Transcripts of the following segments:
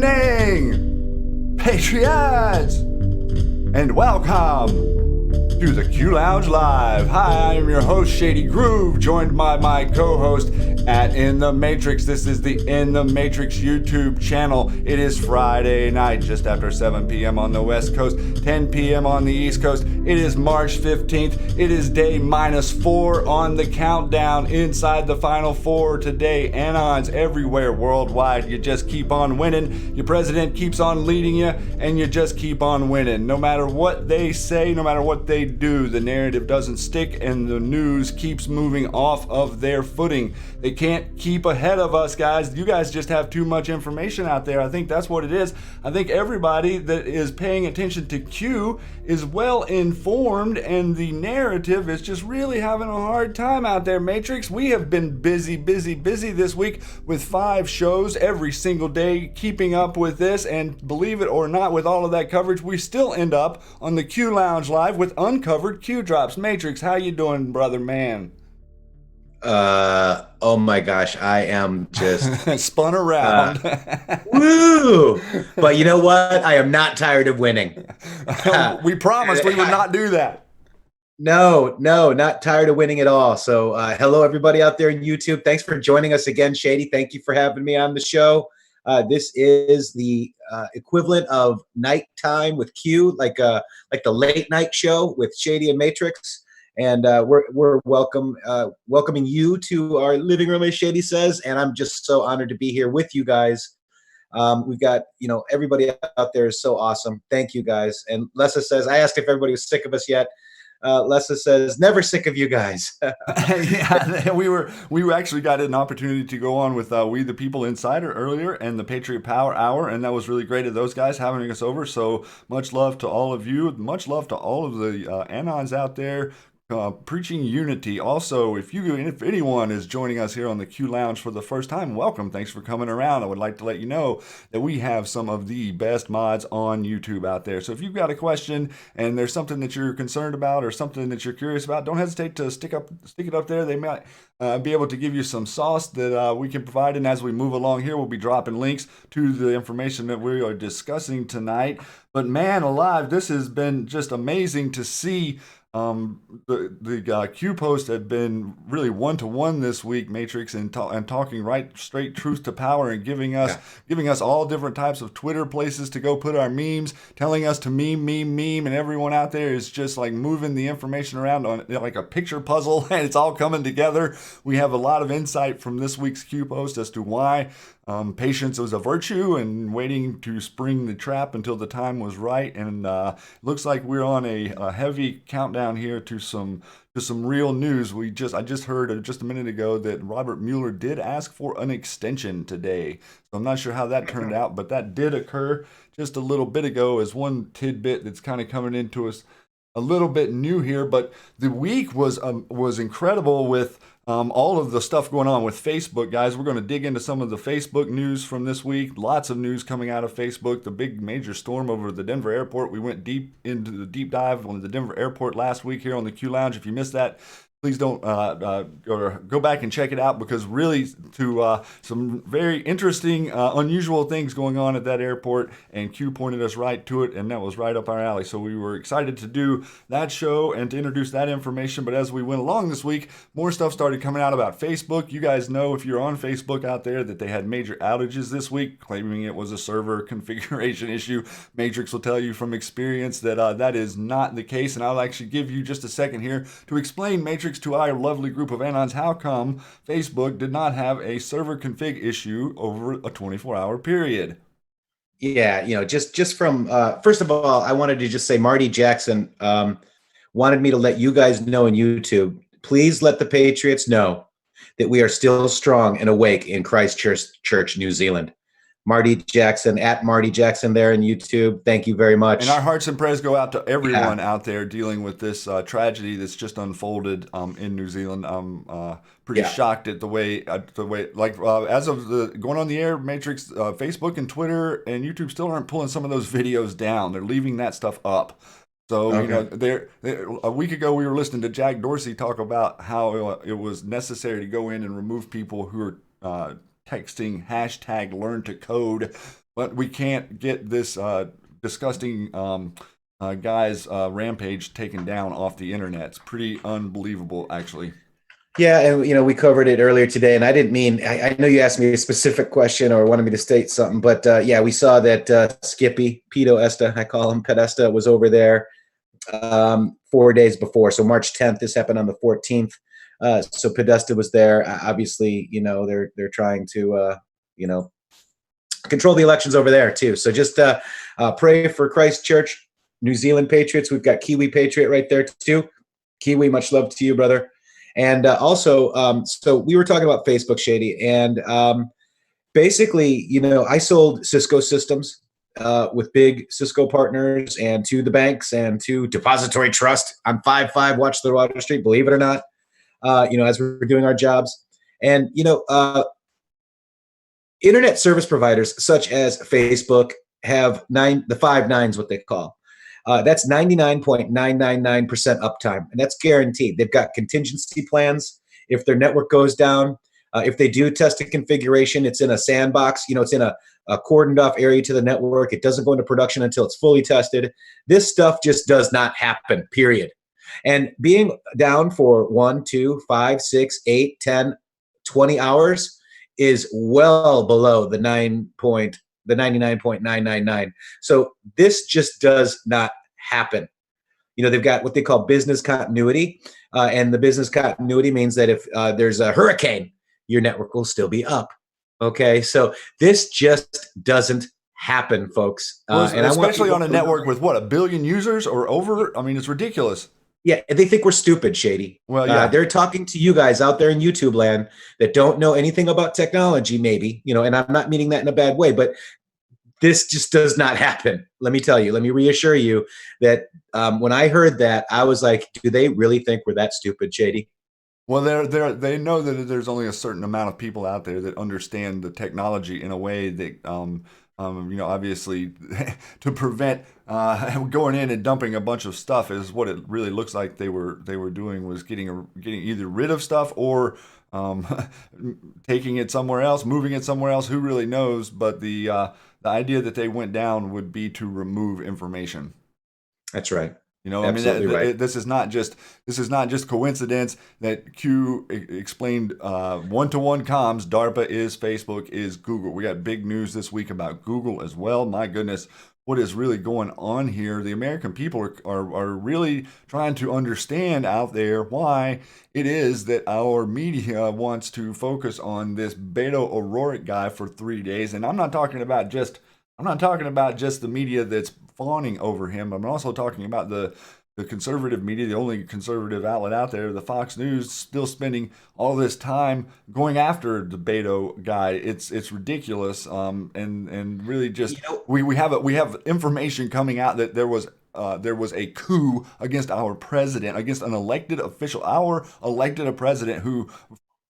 evening, Patriots, and welcome to the Q Lounge Live. Hi, I am your host, Shady Groove, joined by my co-host at intheMatrixxx. This is the intheMatrixxx YouTube channel. It is Friday night, just after 7 p.m. on the West Coast, 10 p.m. on the East Coast. It is March 15th. It is day -4 on the countdown inside the Final Four today. Anons everywhere worldwide. You just keep on winning. Your president keeps on leading you, and you just keep on winning. No matter what they say, no matter what they do, the narrative doesn't stick, and the news keeps moving off of their footing. They can't keep ahead of us, guys. You guys just have too much information out there. I think that's what it is. I think everybody that is paying attention to Q is well informed, and the narrative is just really having a hard time out there, Matrix. We have been busy this week with 5 shows every single day, keeping up with this, and believe it or not, with all of that coverage, we still end up on the Q Lounge Live with uncovered Q drops. Matrix, how you doing, brother man? Oh my gosh, I am just spun around. Woo! But you know what? I am not tired of winning. We promised we would not do that. No, not tired of winning at all. So hello everybody out there in YouTube. Thanks for joining us again, Shady. Thank you for having me on the show. This is the equivalent of nighttime with Q, like the late night show with Shady and Matrixxx. And we're welcoming you to our living room, as Shady says, and I'm just so honored to be here with you guys. We've got, everybody out there is so awesome. Thank you, guys. And Lessa says, I asked if everybody was sick of us yet. Lessa says, never sick of you guys. Yeah, we actually got an opportunity to go on with We the People Insider earlier and the Patriot Power Hour, and that was really great of those guys having us over. So much love to all of you. Much love to all of the Anons out there. preaching unity. Also, if anyone is joining us here on the Q Lounge for the first time, welcome. Thanks for coming around. I would like to let you know that we have some of the best mods on YouTube out there. So if you've got a question and there's something that you're concerned about or something that you're curious about, don't hesitate to stick it up there. They might be able to give you some sauce that we can provide. And as we move along here, we'll be dropping links to the information that we are discussing tonight. But man alive, this has been just amazing to see. The Q posts have been really one-to-one this week, Matrix, and talking right straight truth to power and giving us all different types of Twitter places to go put our memes, telling us to meme, and everyone out there is just like moving the information around on like a picture puzzle, and it's all coming together. We have a lot of insight from this week's Q post as to why patience was a virtue and waiting to spring the trap until the time was right. And looks like we're on a heavy countdown here to some real news. I just heard just a minute ago that Robert Mueller did ask for an extension today. So I'm not sure how that turned out, but that did occur just a little bit ago as one tidbit that's kind of coming into us a little bit new here. But the week was incredible with all of the stuff going on with Facebook, guys. We're going to dig into some of the Facebook news from this week. Lots of news coming out of Facebook. The big major storm over the Denver airport. We went deep into the deep dive on the Denver airport last week here on the Q Lounge. If you missed that, please don't or go back and check it out, because really some very interesting, unusual things going on at that airport, and Q pointed us right to it, and that was right up our alley. So we were excited to do that show and to introduce that information. But as we went along this week, more stuff started coming out about Facebook. You guys know, if you're on Facebook out there, that they had major outages this week, claiming it was a server configuration issue. Matrix will tell you from experience that that is not the case, and I'll actually give you just a second here to explain, Matrix, to our lovely group of Anons, how come Facebook did not have a server config issue over a 24-hour period. Yeah, just from first of all, I wanted to just say Marty Jackson wanted me to let you guys know in YouTube, please let the Patriots know that we are still strong and awake in Christchurch, New Zealand. Marty Jackson, at Marty Jackson there in YouTube. Thank you very much. And our hearts and prayers go out to everyone out there dealing with this tragedy that's just unfolded in New Zealand. I'm pretty shocked at the way as of the going on the air, Matrix, Facebook and Twitter and YouTube still aren't pulling some of those videos down. They're leaving that stuff up. So, a week ago we were listening to Jack Dorsey talk about how it was necessary to go in and remove people who are texting hashtag learn to code, but we can't get this disgusting guy's rampage taken down off the internet. It's pretty unbelievable, actually. Yeah, and we covered it earlier today, and I didn't mean, I know you asked me a specific question or wanted me to state something, but we saw that Skippy, Pito Esta, I call him Pedesta, was over there 4 days before. So March 10th, this happened on the 14th. So Podesta was there. Obviously, they're trying to, control the elections over there too. So just pray for Christchurch, New Zealand Patriots. We've got Kiwi Patriot right there too. Kiwi, much love to you, brother. And also, so we were talking about Facebook, Shady, and basically, I sold Cisco systems with big Cisco partners and to the banks and to Depository Trust on 5-5 Watch the Water Street, believe it or not. As we're doing our jobs. And, internet service providers such as Facebook have the 5 nines, what they call. That's 99.999% uptime, and that's guaranteed. They've got contingency plans. If their network goes down, if they do test a configuration, it's in a sandbox, it's in a cordoned off area to the network. It doesn't go into production until it's fully tested. This stuff just does not happen, period. And being down for 1, 2, 5, 6, 8, 10, 20 hours is well below the 99.999. So this just does not happen. They've got what they call business continuity. And the business continuity means that if there's a hurricane, your network will still be up. Okay, so this just doesn't happen, folks. And especially on a network with 1 billion users or over. I mean, it's ridiculous. Yeah, they think we're stupid, Shady. Well, yeah. They're talking to you guys out there in YouTube land that don't know anything about technology, maybe, and I'm not meaning that in a bad way, but this just does not happen. Let me tell you, let me reassure you that when I heard that, I was like, do they really think we're that stupid, Shady? Well, they know that there's only a certain amount of people out there that understand the technology in a way that, obviously, to prevent going in and dumping a bunch of stuff is what it really looks like they were doing, was getting either rid of stuff or um, taking it somewhere else, moving it somewhere else. Who really knows? But the idea that they went down would be to remove information. That's right. You know, I mean, Absolutely right. this is not just coincidence that Q explained one-to-one comms. DARPA is Facebook, is Google. We got big news this week about Google as well. My goodness, what is really going on here? The American people are really trying to understand out there why it is that our media wants to focus on this Beto O'Rourke guy for 3 days. And I'm not talking about just the media that's fawning over him. I'm also talking about the conservative media, the only conservative outlet out there, the Fox News, still spending all this time going after the Beto guy. It's ridiculous. And really just we have information coming out that there was a coup against our president, against an elected official, a president who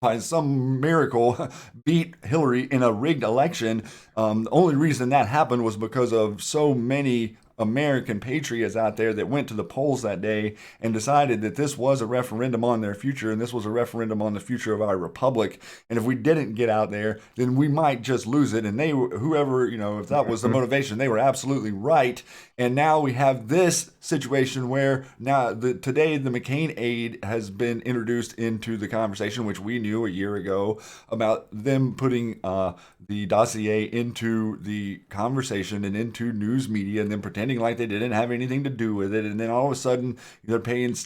by some miracle beat Hillary in a rigged election. The only reason that happened was because of so many American patriots out there that went to the polls that day and decided that this was a referendum on their future, and this was a referendum on the future of our republic. And if we didn't get out there, then we might just lose it. And whoever, if that was the motivation, they were absolutely right. And now we have this situation where today the McCain aid has been introduced into the conversation, which we knew a year ago, about them putting the dossier into the conversation and into news media, and then pretending like they didn't have anything to do with it. And then all of a sudden they're paying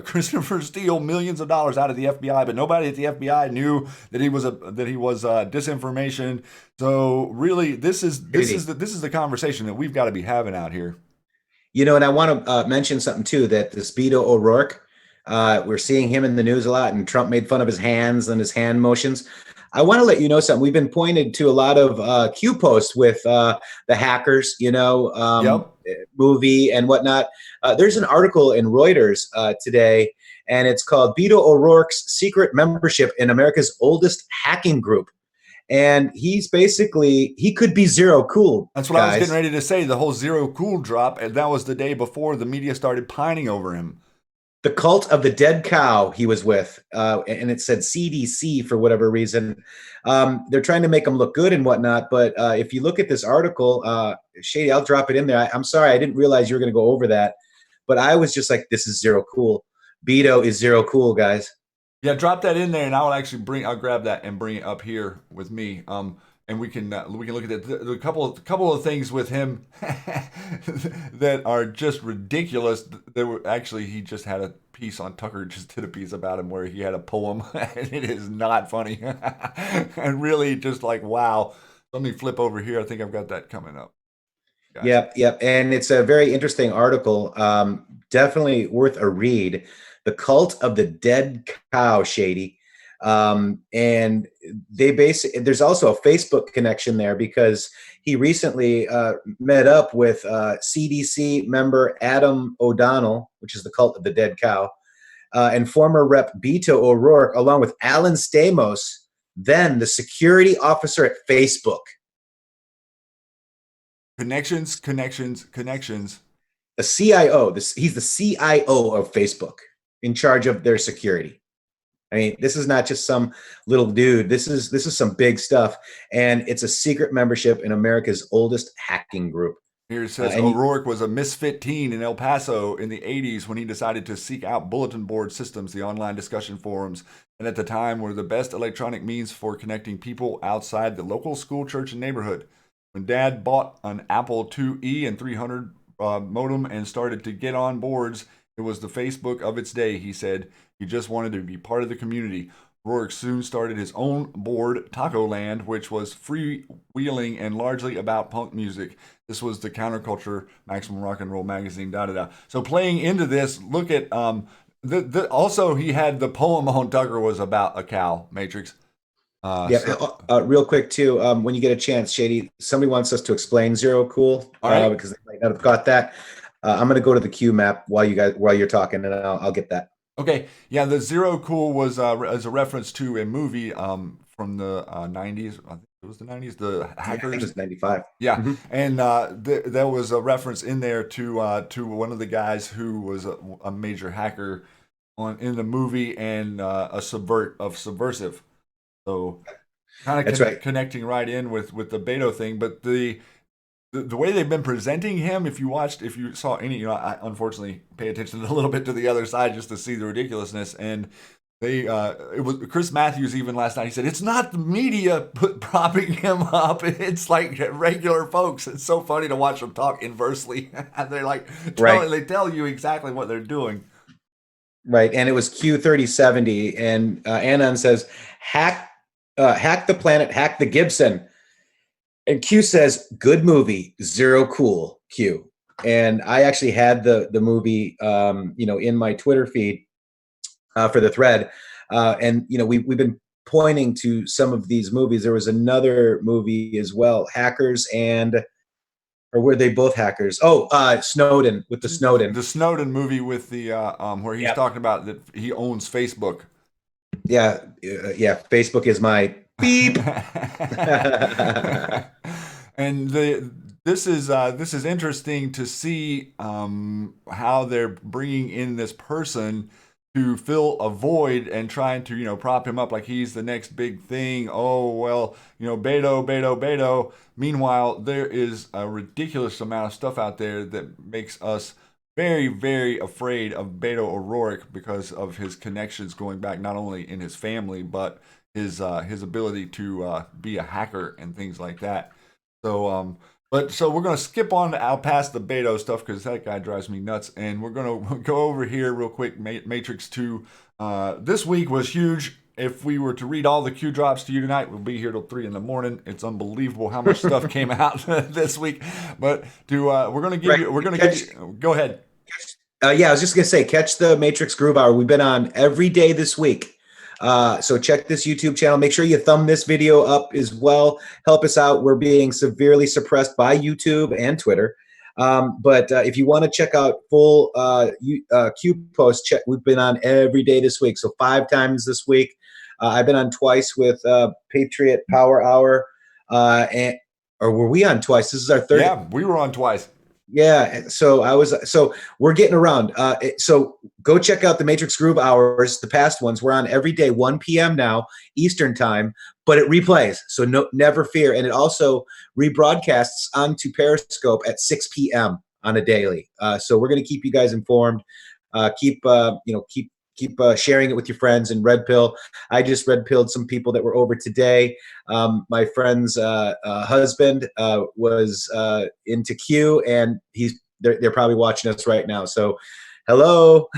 Christopher Steele millions of dollars out of the FBI, but nobody at the FBI knew that he was disinformation. So really, this is the conversation that we've got to be having out here. And I want to mention something too, that this Beto O'Rourke, we're seeing him in the news a lot, and Trump made fun of his hands and his hand motions. I want to let you know something. We've been pointed to a lot of Q posts with the hackers, Yep. movie and whatnot. There's an article in Reuters today, and it's called Beto O'Rourke's Secret Membership in America's Oldest Hacking Group. And he could be zero cool. That's what I was getting ready to say. The whole zero cool drop, and that was the day before the media started pining over him. The cult of the dead cow he was with, and it said CDC for whatever reason. They're trying to make him look good and whatnot. But if you look at this article, Shady, I'll drop it in there. I'm sorry, I didn't realize you were going to go over that. But I was just like, this is zero cool. Beto is zero cool, guys. Yeah, drop that in there, and I'll grab that and bring it up here with me. And we can look at it. A couple of things with him that are just ridiculous. He just had a piece on Tucker, just did a piece about him where he had a poem, and it is not funny, and really just like, wow. Let me flip over here. I think I've got that coming up. Gotcha. Yep, and it's a very interesting article. Definitely worth a read. The Cult of the Dead Cow, Shady. And there's also a Facebook connection there, because he recently met up with CDC member Adam O'Donnell, which is the Cult of the Dead Cow, and former Rep Beto O'Rourke, along with Alan Stamos, then the security officer at Facebook. Connections. The CIO. He's the CIO of Facebook, in charge of their security. I mean, this is not just some little dude. This is some big stuff, and it's a secret membership in America's oldest hacking group. Here it says O'Rourke was a misfit teen in El Paso in the 80s when he decided to seek out bulletin board systems, the online discussion forums, and at the time were the best electronic means for connecting people outside the local school, church, and neighborhood. When Dad bought an Apple IIe and 300 modem and started to get on boards, it was the Facebook of its day, he said. He just wanted to be part of the community. Rourke soon started his own board, Taco Land, which was freewheeling and largely about punk music. This was the counterculture, Maximum Rock and Roll magazine, da-da-da. So playing into this, look at, also he had the poem on Tucker was about a cow, Matrix. Yeah, So, real quick too. When you get a chance, Shady, somebody wants us to explain zero cool all right. because they might not have got that. I'm going to go to the Q map while you're talking, and I'll get that. Okay, yeah, the zero cool was as a reference to a movie from the 90s. I think it was the 90s, the Yeah, I think it Hackers. was 95. Yeah, Hmm. and there was a reference in there to one of the guys who was a major hacker on in the movie and subversive. So kind of That's right. connecting right in with the Beto thing, but the way they've been presenting him, if you saw any, I unfortunately pay attention a little bit to the other side just to see the ridiculousness. And it was Chris Matthews even last night. He said it's not the media propping him up. It's like regular folks. It's so funny to watch them talk inversely. And they're like Right. they tell you exactly what they're doing. Right. And it was Q3070. And Anon says, hack the planet, hack the Gibson. And Q says, good movie, zero cool, Q. And I actually had the movie, in my Twitter feed for the thread. And, we've been pointing to some of these movies. There was another movie as well, Hackers or were they both hackers? Oh, Snowden with the Snowden. The Snowden movie with the where he's Yep. talking about that he owns Facebook. Yeah. Yeah. Facebook is my beep. And this is interesting to see how they're bringing in this person to fill a void and trying to prop him up like he's the next big thing. Oh well, Beto. Meanwhile, there is a ridiculous amount of stuff out there that makes us very, very afraid of Beto O'Rourke because of his connections going back not only in his family but his ability to be a hacker and things like that. So so we're gonna skip on out past the Beto stuff because that guy drives me nuts, and we're gonna go over here real quick. Matrix 2. This week was huge. If we were to read all the Q drops to you tonight, we'll be here till 3 in the morning. It's unbelievable how much stuff came out this week. But we're gonna give Right. you. We're gonna give you. Go ahead. Yeah, I was just gonna say, catch the Matrix Groove Hour. We've been on every day this week. So check this YouTube channel. Make sure you thumb this video up as well. Help us out. We're being severely suppressed by YouTube and Twitter. But if you want to check out full Q posts, we've been on every day this week. So 5 times this week. I've been on twice with Patriot Power Hour. Or were we on twice? This is our third. Yeah, we were on twice. Yeah, so we're getting around. So go check out the Matrix Groove Hours, the past ones. We're on every day, 1 p.m. now, Eastern time, but it replays. So never fear. And it also rebroadcasts onto Periscope at 6 p.m. on a daily. So we're going to keep you guys informed. Keep sharing it with your friends. And Red Pill, I just red pilled some people that were over today. My friend's husband was into Q, and they're probably watching us right now. So, hello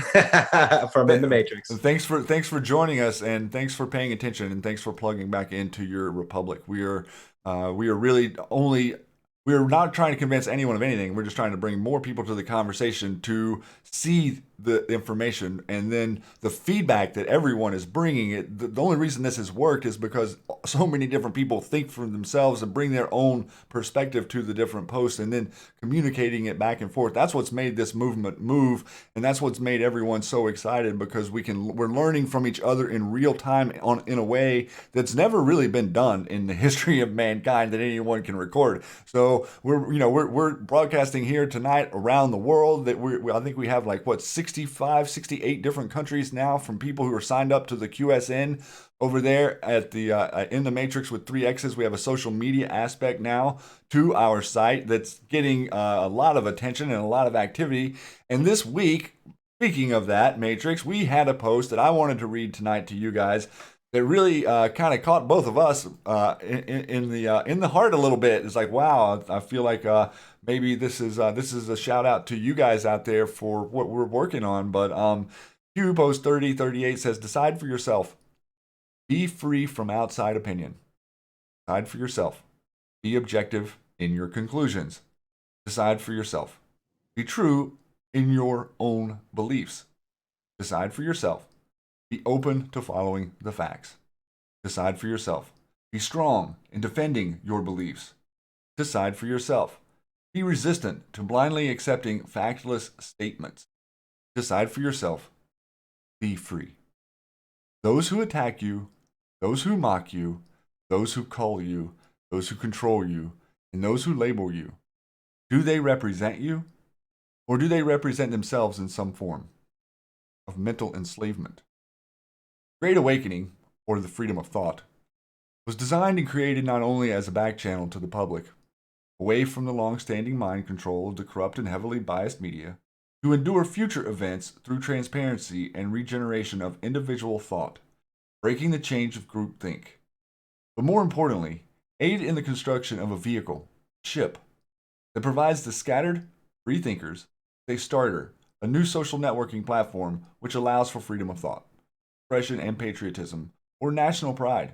from In the Matrix. Thanks for joining us, and thanks for paying attention, and thanks for plugging back into your republic. We are really only. We're not trying to convince anyone of anything. We're just trying to bring more people to the conversation to see the information and then the feedback that everyone is bringing. The only reason this has worked is because so many different people think for themselves and bring their own perspective to the different posts and then communicating it back and forth. That's what's made this movement move, and that's what's made everyone so excited because we're learning from each other in real time in a way that's never really been done in the history of mankind that anyone can record. So we're broadcasting here tonight around the world. That I think we have like 65, 68 different countries now from people who are signed up to the QSN over there at the in the Matrix with 3X's. We have a social media aspect now to our site that's getting a lot of attention and a lot of activity. And this week, speaking of that, Matrix, we had a post that I wanted to read tonight to you guys that really kind of caught both of us in the heart a little bit. It's like, wow, I feel like maybe this is a shout out to you guys out there for what we're working on. But Q post 3038 says, decide for yourself. Be free from outside opinion. Decide for yourself. Be objective in your conclusions. Decide for yourself. Be true in your own beliefs. Decide for yourself. Be open to following the facts. Decide for yourself. Be strong in defending your beliefs. Decide for yourself. Be resistant to blindly accepting factless statements. Decide for yourself. Be free. Those who attack you, those who mock you, those who call you, those who control you, and those who label you, do they represent you? Or do they represent themselves in some form of mental enslavement? Great Awakening, or the freedom of thought, was designed and created not only as a back channel to the public, away from the long-standing mind control of the corrupt and heavily biased media, to endure future events through transparency and regeneration of individual thought, breaking the chains of groupthink. But more importantly, aid in the construction of a vehicle, ship, that provides the scattered free thinkers a starter, a new social networking platform which allows for freedom of thought, expression, and patriotism, or national pride,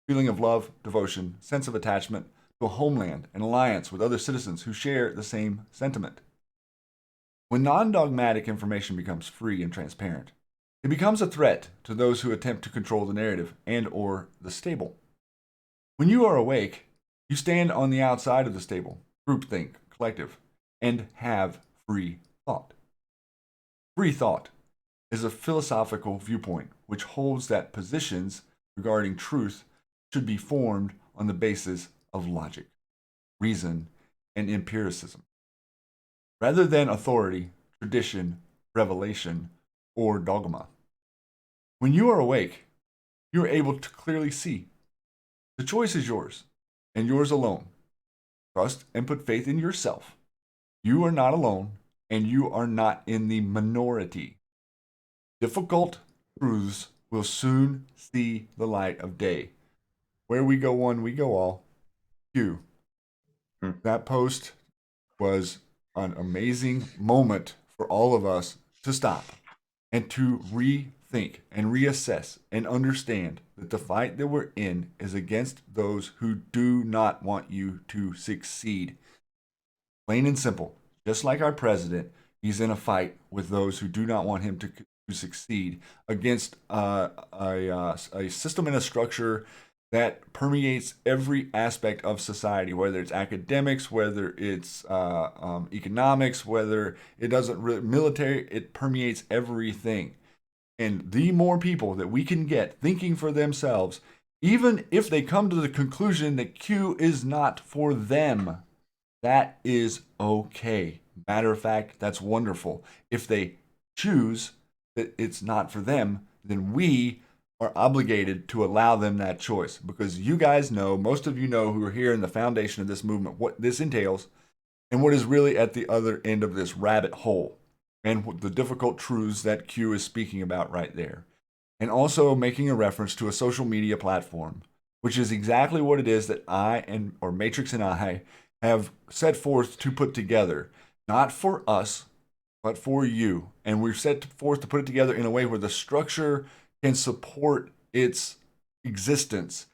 feeling of love, devotion, sense of attachment to a homeland and alliance with other citizens who share the same sentiment. When non-dogmatic information becomes free and transparent, it becomes a threat to those who attempt to control the narrative and or the stable. When you are awake, you stand on the outside of the stable, groupthink, collective, and have free thought. Free thought is a philosophical viewpoint which holds that positions regarding truth should be formed on the basis of logic, reason, and empiricism, rather than authority, tradition, revelation, or dogma. When you are awake, you are able to clearly see. The choice is yours, and yours alone. Trust and put faith in yourself. You are not alone, and you are not in the minority. Difficult truths will soon see the light of day. Where we go one, we go all. Q. That post was an amazing moment for all of us to stop and to rethink and reassess and understand that the fight that we're in is against those who do not want you to succeed. Plain and simple. Just like our president, he's in a fight with those who do not want him to succeed against a system and a structure that permeates every aspect of society, whether it's academics, whether it's economics, whether it doesn't really, military, it permeates everything. And the more people that we can get thinking for themselves, even if they come to the conclusion that Q is not for them, that is okay. Matter of fact, that's wonderful. If they choose that it's not for them, then we are obligated to allow them that choice, because you guys know, most of you know who are here in the foundation of this movement, what this entails and what is really at the other end of this rabbit hole and the difficult truths that Q is speaking about right there. And also making a reference to a social media platform, which is exactly what it is that Matrixx and I have set forth to put together, not for us, but for you. And we've set forth to put it together in a way where the structure can support its existence.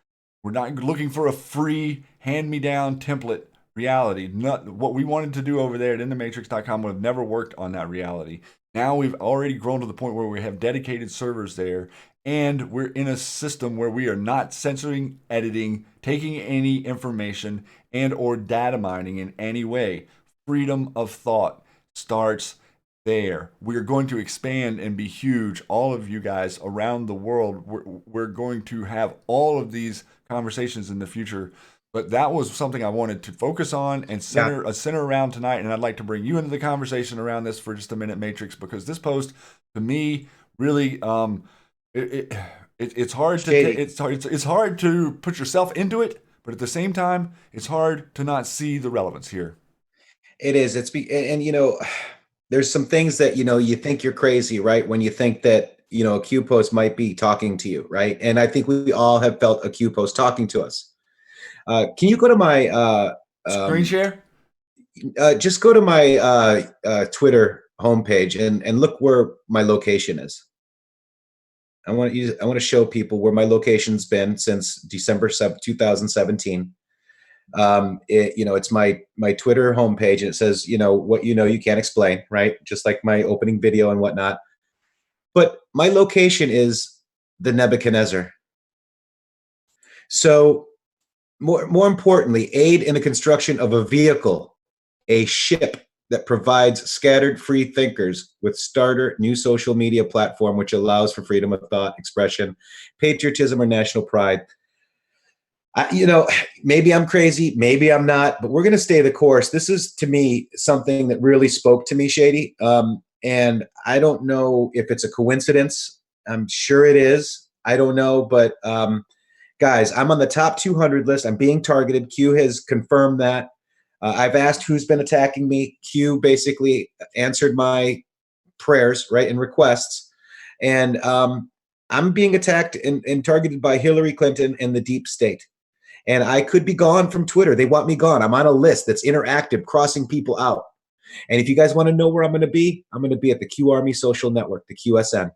We're not looking for a free hand-me-down template reality. What we wanted to do over there at intheMatrixxx.com would have never worked on that reality. Now we've already grown to the point where we have dedicated servers there, and we're in a system where we are not censoring, editing, taking any information, and or data mining in any way. Freedom of thought starts there. We're going to expand and be huge. All of you guys around the world, we're going to have all of these conversations in the future. But that was something I wanted to focus on and center around tonight. And I'd like to bring you into the conversation around this for just a minute, Matrixx, because this post to me really it's hard to it's hard to put yourself into it, but at the same time, it's hard to not see the relevance here. It is. And you know, there's some things that, you know, you think you're crazy, right? When you think that, you know, a Q post might be talking to you, right? And I think we all have felt a Q post talking to us. Can you go to my screen share? Just go to my Twitter homepage and look where my location is. I want to show people where my location's been since December 7th, 2017. It's my Twitter homepage, and it says, you know, what you know you can't explain, right? Just like my opening video and whatnot. But my location is the Nebuchadnezzar. So more importantly, aid in the construction of a vehicle, a ship that provides scattered free thinkers with starter new social media platform which allows for freedom of thought, expression, patriotism, or national pride. Maybe I'm crazy, maybe I'm not, but we're going to stay the course. This is, to me, something that really spoke to me, Shady. And I don't know if it's a coincidence. I'm sure it is. I don't know, but guys, I'm on the top 200 list. I'm being targeted. Q has confirmed that. I've asked who's been attacking me. Q basically answered my prayers, right, and requests. And I'm being attacked and targeted by Hillary Clinton and the deep state. And I could be gone from Twitter. They want me gone. I'm on a list that's interactive, crossing people out. And if you guys want to know where I'm going to be at the QArmy social network, the QSN.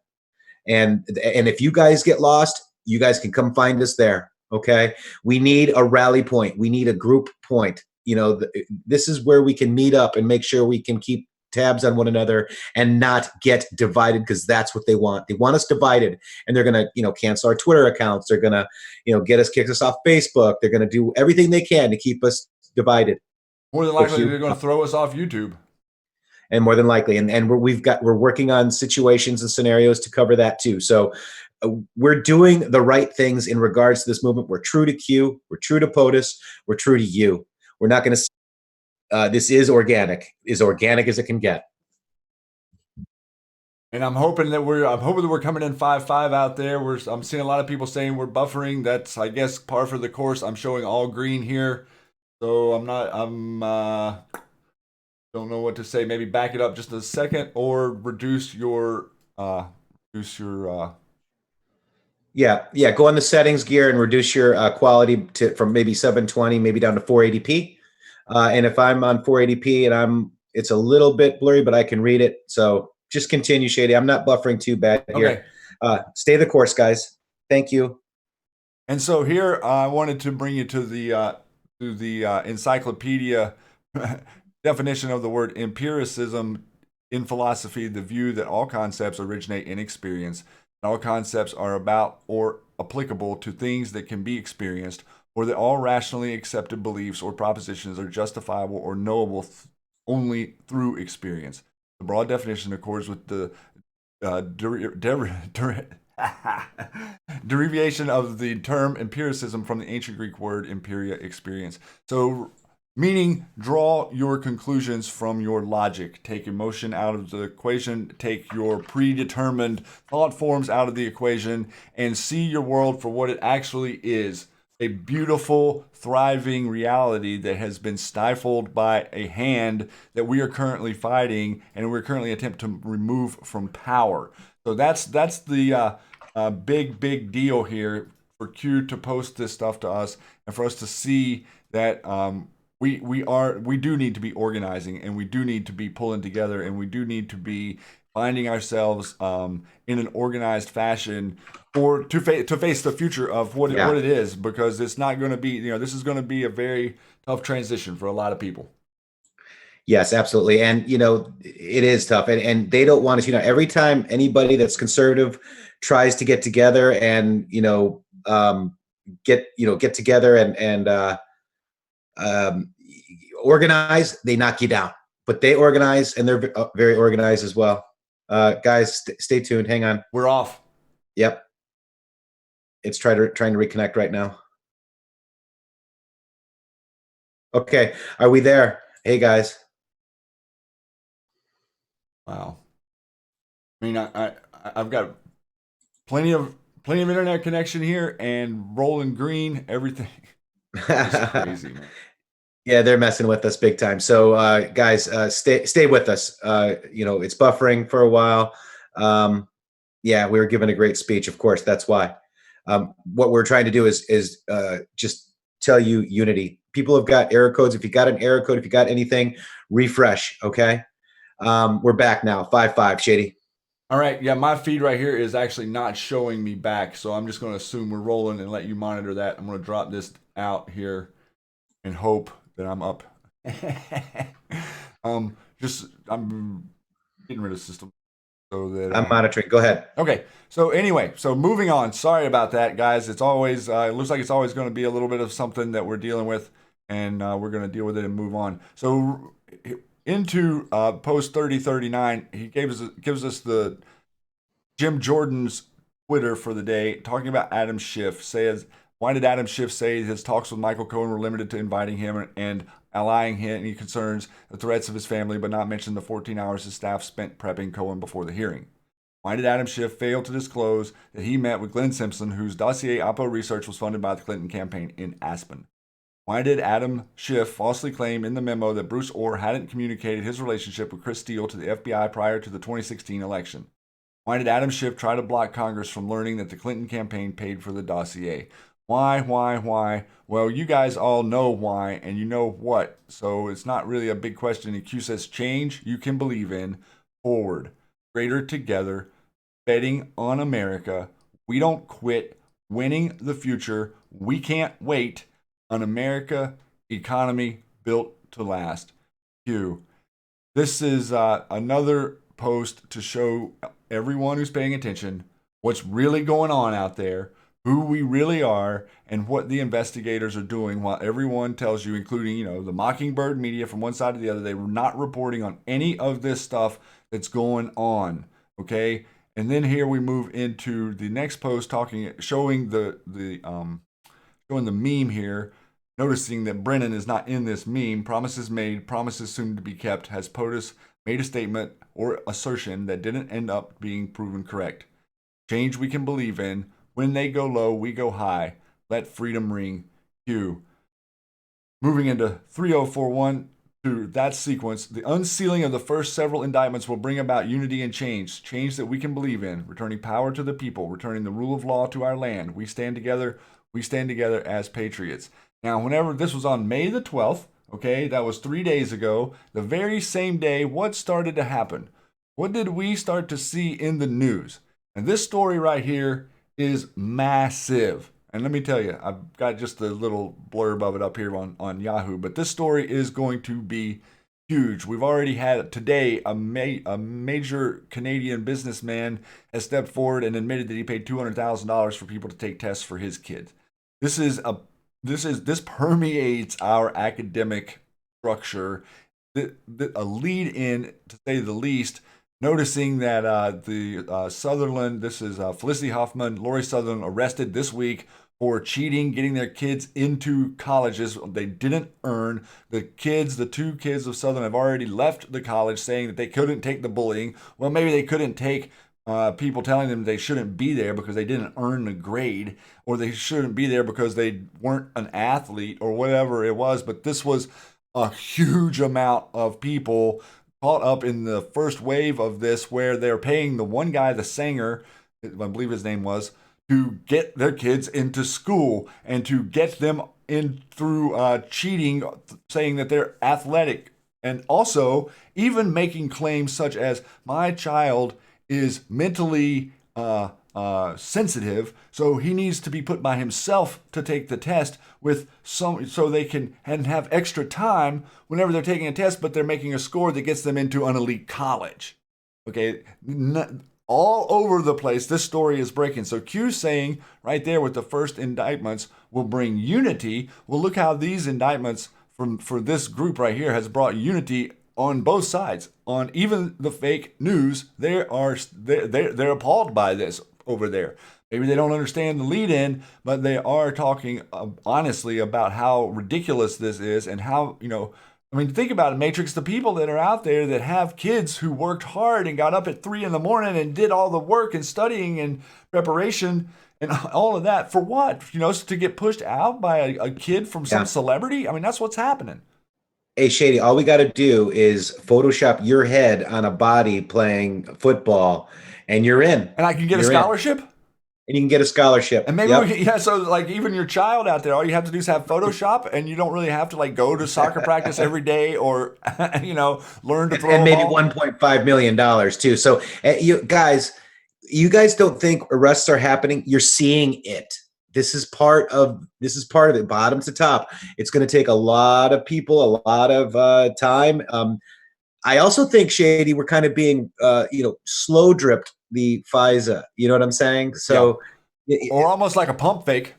And if you guys get lost, you guys can come find us there. Okay. We need a rally point. We need a group point. This is where we can meet up and make sure we can keep tabs on one another and not get divided, because that's what they want. They want us divided, and they're going to, cancel our Twitter accounts. They're going to, kick us off Facebook. They're going to do everything they can to keep us divided. More than likely, they're going to throw us off YouTube. And more than likely, and we're working on situations and scenarios to cover that too. So we're doing the right things in regards to this movement. We're true to Q. We're true to POTUS. We're true to you. We're not going to. This is organic as it can get. And I'm hoping that we're coming in 5-5 out there. I'm seeing a lot of people saying we're buffering. That's, I guess, par for the course. I'm showing all green here, so don't know what to say. Maybe back it up just a second, or reduce your Yeah. Go on the settings gear and reduce your quality from maybe 720, maybe down to 480p. And if I'm on 480p and it's a little bit blurry, but I can read it. So just continue, Shady. I'm not buffering too bad here. Okay. Stay the course, guys. Thank you. And so here I wanted to bring you to the encyclopedia definition of the word empiricism in philosophy: the view that all concepts originate in experience, and all concepts are about or applicable to things that can be experienced, or that all rationally accepted beliefs or propositions are justifiable or knowable only through experience. The broad definition accords with the derivation of the term empiricism from the ancient Greek word empiria, experience. So, meaning, draw your conclusions from your logic. Take emotion out of the equation. Take your predetermined thought forms out of the equation, and see your world for what it actually is: a beautiful, thriving reality that has been stifled by a hand that we are currently fighting, and we're currently attempting to remove from power. So that's the big deal here for Q to post this stuff to us, and for us to see that we do need to be organizing, and we do need to be pulling together, and we do need to be finding ourselves in an organized fashion to face the future of what it is, because it's not going to be, this is going to be a very tough transition for a lot of people. Yes, absolutely. And, it is tough, and they don't want us, every time anybody that's conservative tries to get together and, get together and organize, they knock you down. But they organize, and they're very organized as well. Guys, stay tuned. Hang on. We're off. Yep. It's trying to reconnect right now. Okay. Are we there? Hey, guys. Wow. I mean, I've got plenty of internet connection here, and rolling green, everything. It's crazy, man. Yeah, they're messing with us big time. So, guys, stay with us. It's buffering for a while. Yeah, we were given a great speech. Of course, that's why. What we're trying to do is just tell you unity. People have got error codes. If you got an error code, if you got anything, refresh. Okay. We're back now. 5-5, Shady. All right. Yeah, my feed right here is actually not showing me back, so I'm just going to assume we're rolling and let you monitor that. I'm going to drop this out here and hope that I'm up. I'm getting rid of the system. so that I'm monitoring. Go ahead. Okay. So anyway, so moving on. Sorry about that, guys. It's always it looks like it's always going to be a little bit of something that we're dealing with, and we're going to deal with it and move on. So into post 3039, he gives us the Jim Jordan's Twitter for the day, talking about Adam Schiff. Says, why did Adam Schiff say his talks with Michael Cohen were limited to inviting him and allaying any concerns, the threats of his family, but not mention the 14 hours his staff spent prepping Cohen before the hearing? Why did Adam Schiff fail to disclose that he met with Glenn Simpson, whose dossier Oppo research was funded by the Clinton campaign in Aspen? Why did Adam Schiff falsely claim in the memo that Bruce Ohr hadn't communicated his relationship with Chris Steele to the FBI prior to the 2016 election? Why did Adam Schiff try to block Congress from learning that the Clinton campaign paid for the dossier? Why? Well, you guys all know why, and you know what, so it's not really a big question. And Q says, change you can believe in, forward. Greater together, betting on America. We don't quit. Winning the future. We can't wait. An America economy built to last. Q. This is another post to show everyone who's paying attention what's really going on out there, who we really are, and what the investigators are doing, while everyone tells you, including, the Mockingbird media from one side to the other, they were not reporting on any of this stuff that's going on. Okay. And then here we move into the next post showing the meme here, noticing that Brennan is not in this meme. Promises made, promises soon to be kept. Has POTUS made a statement or assertion that didn't end up being proven correct? Change we can believe in. When they go low, we go high. Let freedom ring. Q. Moving into 3041. Through that sequence, the unsealing of the first several indictments will bring about unity and change that we can believe in, returning power to the people, returning the rule of law to our land. We stand together as patriots. Now, whenever this was on May the 12th, okay, that was 3 days ago, the very same day, what started to happen? What did we start to see in the news? And this story right here is massive. And let me tell you, I've got just a little blurb of it up here on Yahoo, but this story is going to be huge. We've already had today a major Canadian businessman has stepped forward and admitted that he paid $200,000 for people to take tests for his kids. This permeates our academic structure. A lead in, to say the least. Noticing that Sutherland, this is Felicity Huffman, Lori Sutherland, arrested this week for cheating, getting their kids into colleges they didn't earn. The two kids of Sutherland have already left the college, saying that they couldn't take the bullying. Well, maybe they couldn't take people telling them they shouldn't be there because they didn't earn the grade, or they shouldn't be there because they weren't an athlete, or whatever it was. But this was a huge amount of people caught up in the first wave of this, where they're paying the one guy, the singer, I believe his name was, to get their kids into school and to get them in through cheating, saying that they're athletic, and also even making claims such as, my child is mentally sensitive, so he needs to be put by himself to take the test so they can have extra time whenever they're taking a test, but they're making a score that gets them into an elite college. Okay, all over the place, this story is breaking. So Q's saying right there with the first indictments will bring unity. Well, look how these indictments for this group right here has brought unity on both sides. On even the fake news, they're appalled by this over there. Maybe they don't understand the lead-in, but they are talking honestly about how ridiculous this is, and how, think about it, Matrix, the people that are out there that have kids who worked hard and got up at 3 a.m. and did all the work and studying and preparation and all of that for what? To get pushed out by a kid from some celebrity? That's what's happening. Hey, Shady, all we got to do is Photoshop your head on a body playing football, and you're in. And I can get a scholarship? And you can get a scholarship. And maybe so even your child out there, all you have to do is have Photoshop, and you don't really have to go to soccer practice every day, or learn to throw and maybe a ball. $1.5 million too. So you guys don't think arrests are happening. You're seeing it. This is part of it, bottom to top. It's going to take a lot of people, a lot of time. I also think, Shady, we're kind of being, slow dripped the FISA. You know what I'm saying? Yeah. So Or almost like a pump fake.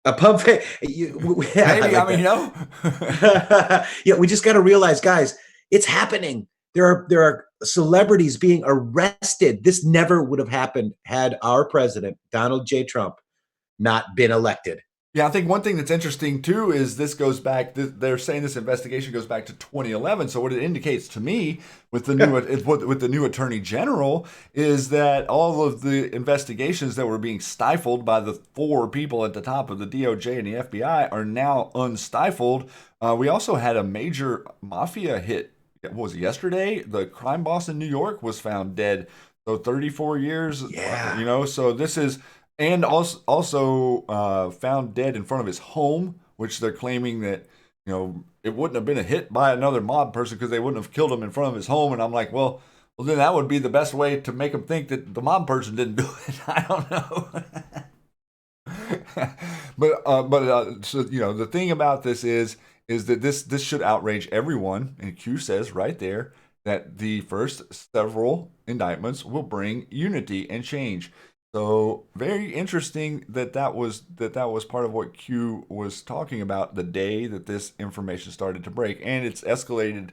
a pump fake. Yeah, I Maybe. I like mean, that. Yeah, we just got to realize, guys, it's happening. There are celebrities being arrested. This never would have happened had our president, Donald J. Trump, not been elected. Yeah, I think one thing that's interesting too is this goes back. They're saying this investigation goes back to 2011. So what it indicates to me with the new with the new attorney general is that all of the investigations that were being stifled by the four people at the top of the DOJ and the FBI are now unstifled. We also had a major mafia hit. What was it, yesterday? The crime boss in New York was found dead. So 34 years. Yeah. So this is and also found dead in front of his home, which they're claiming that it wouldn't have been a hit by another mob person because they wouldn't have killed him in front of his home. And I'm like, well, then that would be the best way to make them think that the mob person didn't do it. I don't know. So the thing about this is that this should outrage everyone. And Q says right there that the first several indictments will bring unity and change. So very interesting that was part of what Q was talking about the day that this information started to break, and it's escalated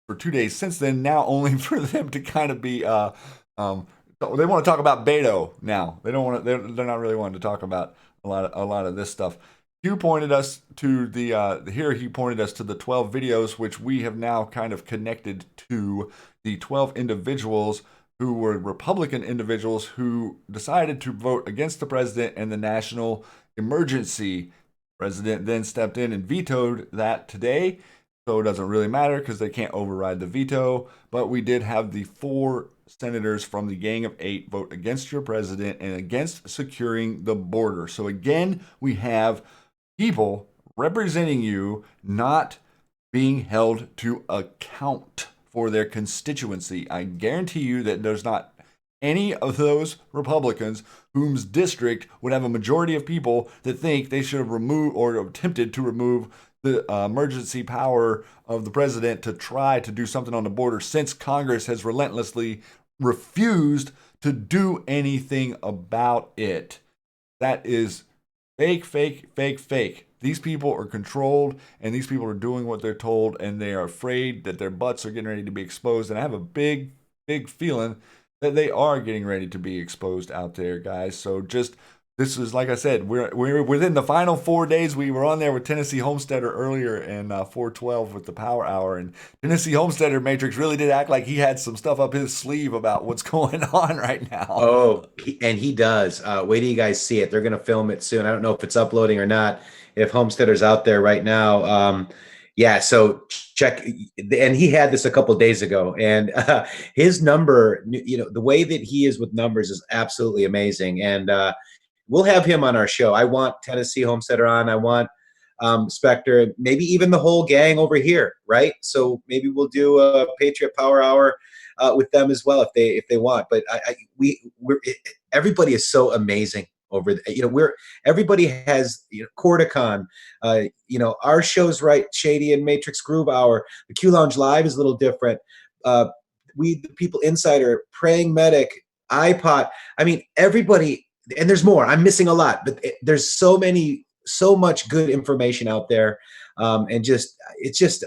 for 2 days since then. Now only for them to kind of be they want to talk about Beto now. They don't want to. They're not really wanting to talk about a lot of this stuff. Q pointed us to he pointed us to the 12 videos, which we have now kind of connected to the 12 individuals who were Republican individuals who decided to vote against the president and the national emergency. President then stepped in and vetoed that today. So it doesn't really matter because they can't override the veto. But we did have the 4 senators from the Gang of 8 vote against your president and against securing the border. So again, we have people representing you not being held to account for their constituency. I guarantee you that there's not any of those Republicans whose district would have a majority of people that think they should have removed or attempted to remove the emergency power of the president to try to do something on the border, since Congress has relentlessly refused to do anything about it. That is fake, fake, fake, fake. These people are controlled, and these people are doing what they're told, and they are afraid that their butts are getting ready to be exposed. And I have a big, big feeling that they are getting ready to be exposed out there, guys. So this is, like I said, we're within the final 4 days. We were on there with Tennessee Homesteader earlier in 412 with the Power Hour, and Tennessee Homesteader Matrix really did act like he had some stuff up his sleeve about what's going on right now. Oh, and he does. Wait till you guys see it. They're going to film it soon. I don't know if it's uploading or not. If Homesteader's out there right now, yeah. So check. And he had this a couple of days ago, and his number, the way that he is with numbers is absolutely amazing. And we'll have him on our show. I want Tennessee Homesteader on. I want Spectre, maybe even the whole gang over here, right? So maybe we'll do a Patriot Power Hour with them as well if they want. But everybody is so amazing over everybody has Cordicon, our show's right, Shady and Matrix Groove Hour. The Q Lounge Live is a little different. We the People Insider, Praying Medic, iPod. I mean, everybody, and there's more. I'm missing a lot, but there's so much good information out there, and it's just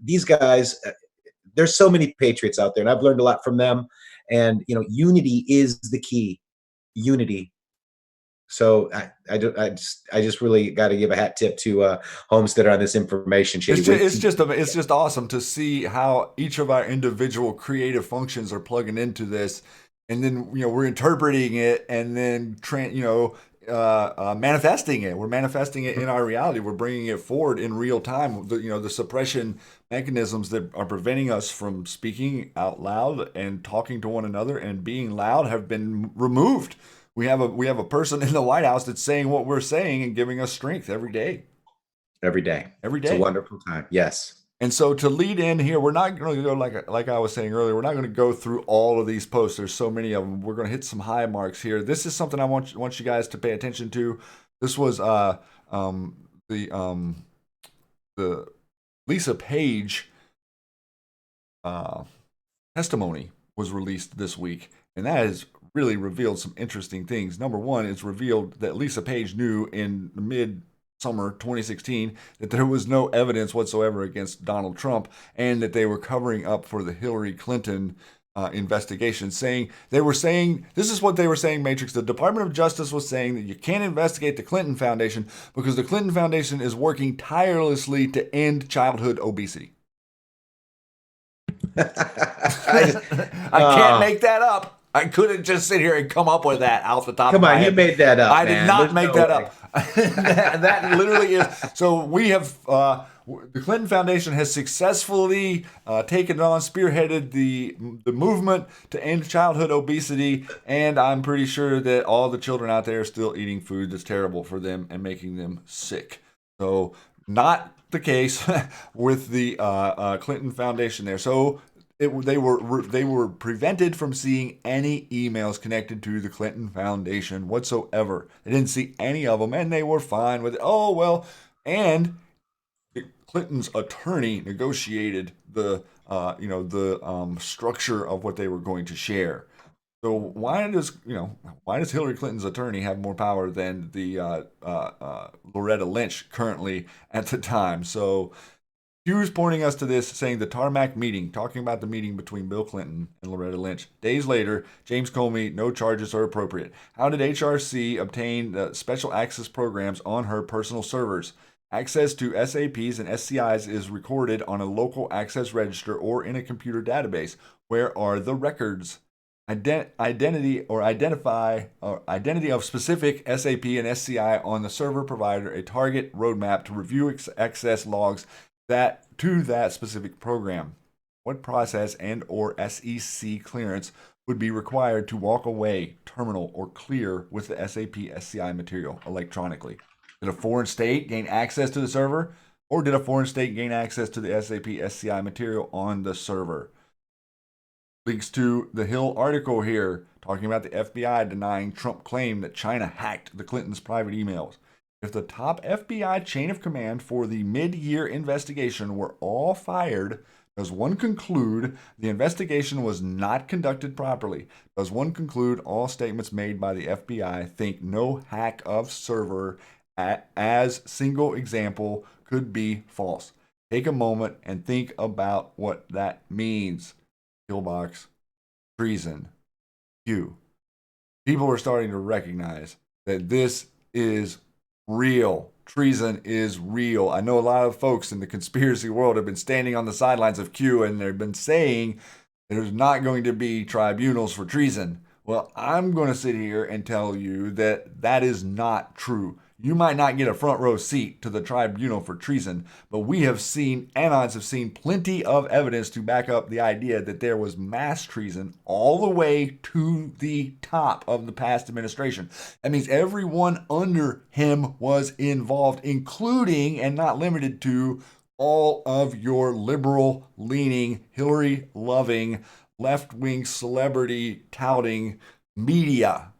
these guys. There's so many patriots out there, and I've learned a lot from them. And unity is the key. Unity. So I just really got to give a hat tip to Homesteader on this information. It's just awesome to see how each of our individual creative functions are plugging into this, and then we're interpreting it, and then manifesting it. We're manifesting it in our reality. We're bringing it forward in real time. The suppression mechanisms that are preventing us from speaking out loud and talking to one another and being loud have been removed. We have a person in the White House that's saying what we're saying and giving us strength every day. Every day. It's a wonderful time. Yes. And so to lead in here, we're not going to go like I was saying earlier. We're not going to go through all of these posts. There's so many of them. We're going to hit some high marks here. This is something I want you guys to pay attention to. This was the Lisa Page testimony was released this week, and that has really revealed some interesting things. Number one, it's revealed that Lisa Page knew in mid-summer 2016 that there was no evidence whatsoever against Donald Trump, and that they were covering up for the Hillary Clinton investigation. This is what they were saying, Matrix. The Department of Justice was saying that you can't investigate the Clinton Foundation because the Clinton Foundation is working tirelessly to end childhood obesity. I can't make that up. I couldn't just sit here and come up with that off the top of my head. Come on, you made that up. I did not make that up. That literally is. So we have, the Clinton Foundation has successfully taken on, spearheaded the movement to end childhood obesity, and I'm pretty sure that all the children out there are still eating food that's terrible for them and making them sick. So not the case with the Clinton Foundation there. So they were prevented from seeing any emails connected to the Clinton Foundation whatsoever. They didn't see any of them, and they were fine with it. Oh well, and Clinton's attorney negotiated the structure of what they were going to share. So why does Hillary Clinton's attorney have more power than the Loretta Lynch currently at the time? So Hughes pointing us to this, saying the tarmac meeting, talking about the meeting between Bill Clinton and Loretta Lynch. Days later, James Comey, no charges are appropriate. How did HRC obtain the special access programs on her personal servers? Access to SAPs and SCIs is recorded on a local access register or in a computer database. Where are the records? Identity of specific SAP and SCI on the server provider a target roadmap to review access logs to that specific program. What process and or SEC clearance would be required to walk away, terminal, or clear with the SAP SCI material electronically? Did a foreign state gain access to the server, or did a foreign state gain access to the SAP SCI material on the server? Links to the Hill article here talking about the FBI denying Trump claim that China hacked the Clintons' private emails. If the top FBI chain of command for the mid-year investigation were all fired, does one conclude the investigation was not conducted properly? Does one conclude all statements made by the FBI think no hack of server as single example could be false? Take a moment and think about what that means. Pillbox, treason, Q. People are starting to recognize that this is real. Treason is real. I know a lot of folks in the conspiracy world have been standing on the sidelines of Q, and they've been saying there's not going to be tribunals for treason. Well, I'm going to sit here and tell you that that is not true. You might not get a front row seat to the tribunal for treason, but we have seen, Anons have seen plenty of evidence to back up the idea that there was mass treason all the way to the top of the past administration. That means everyone under him was involved, including and not limited to all of your liberal-leaning, Hillary-loving, left-wing celebrity touting media.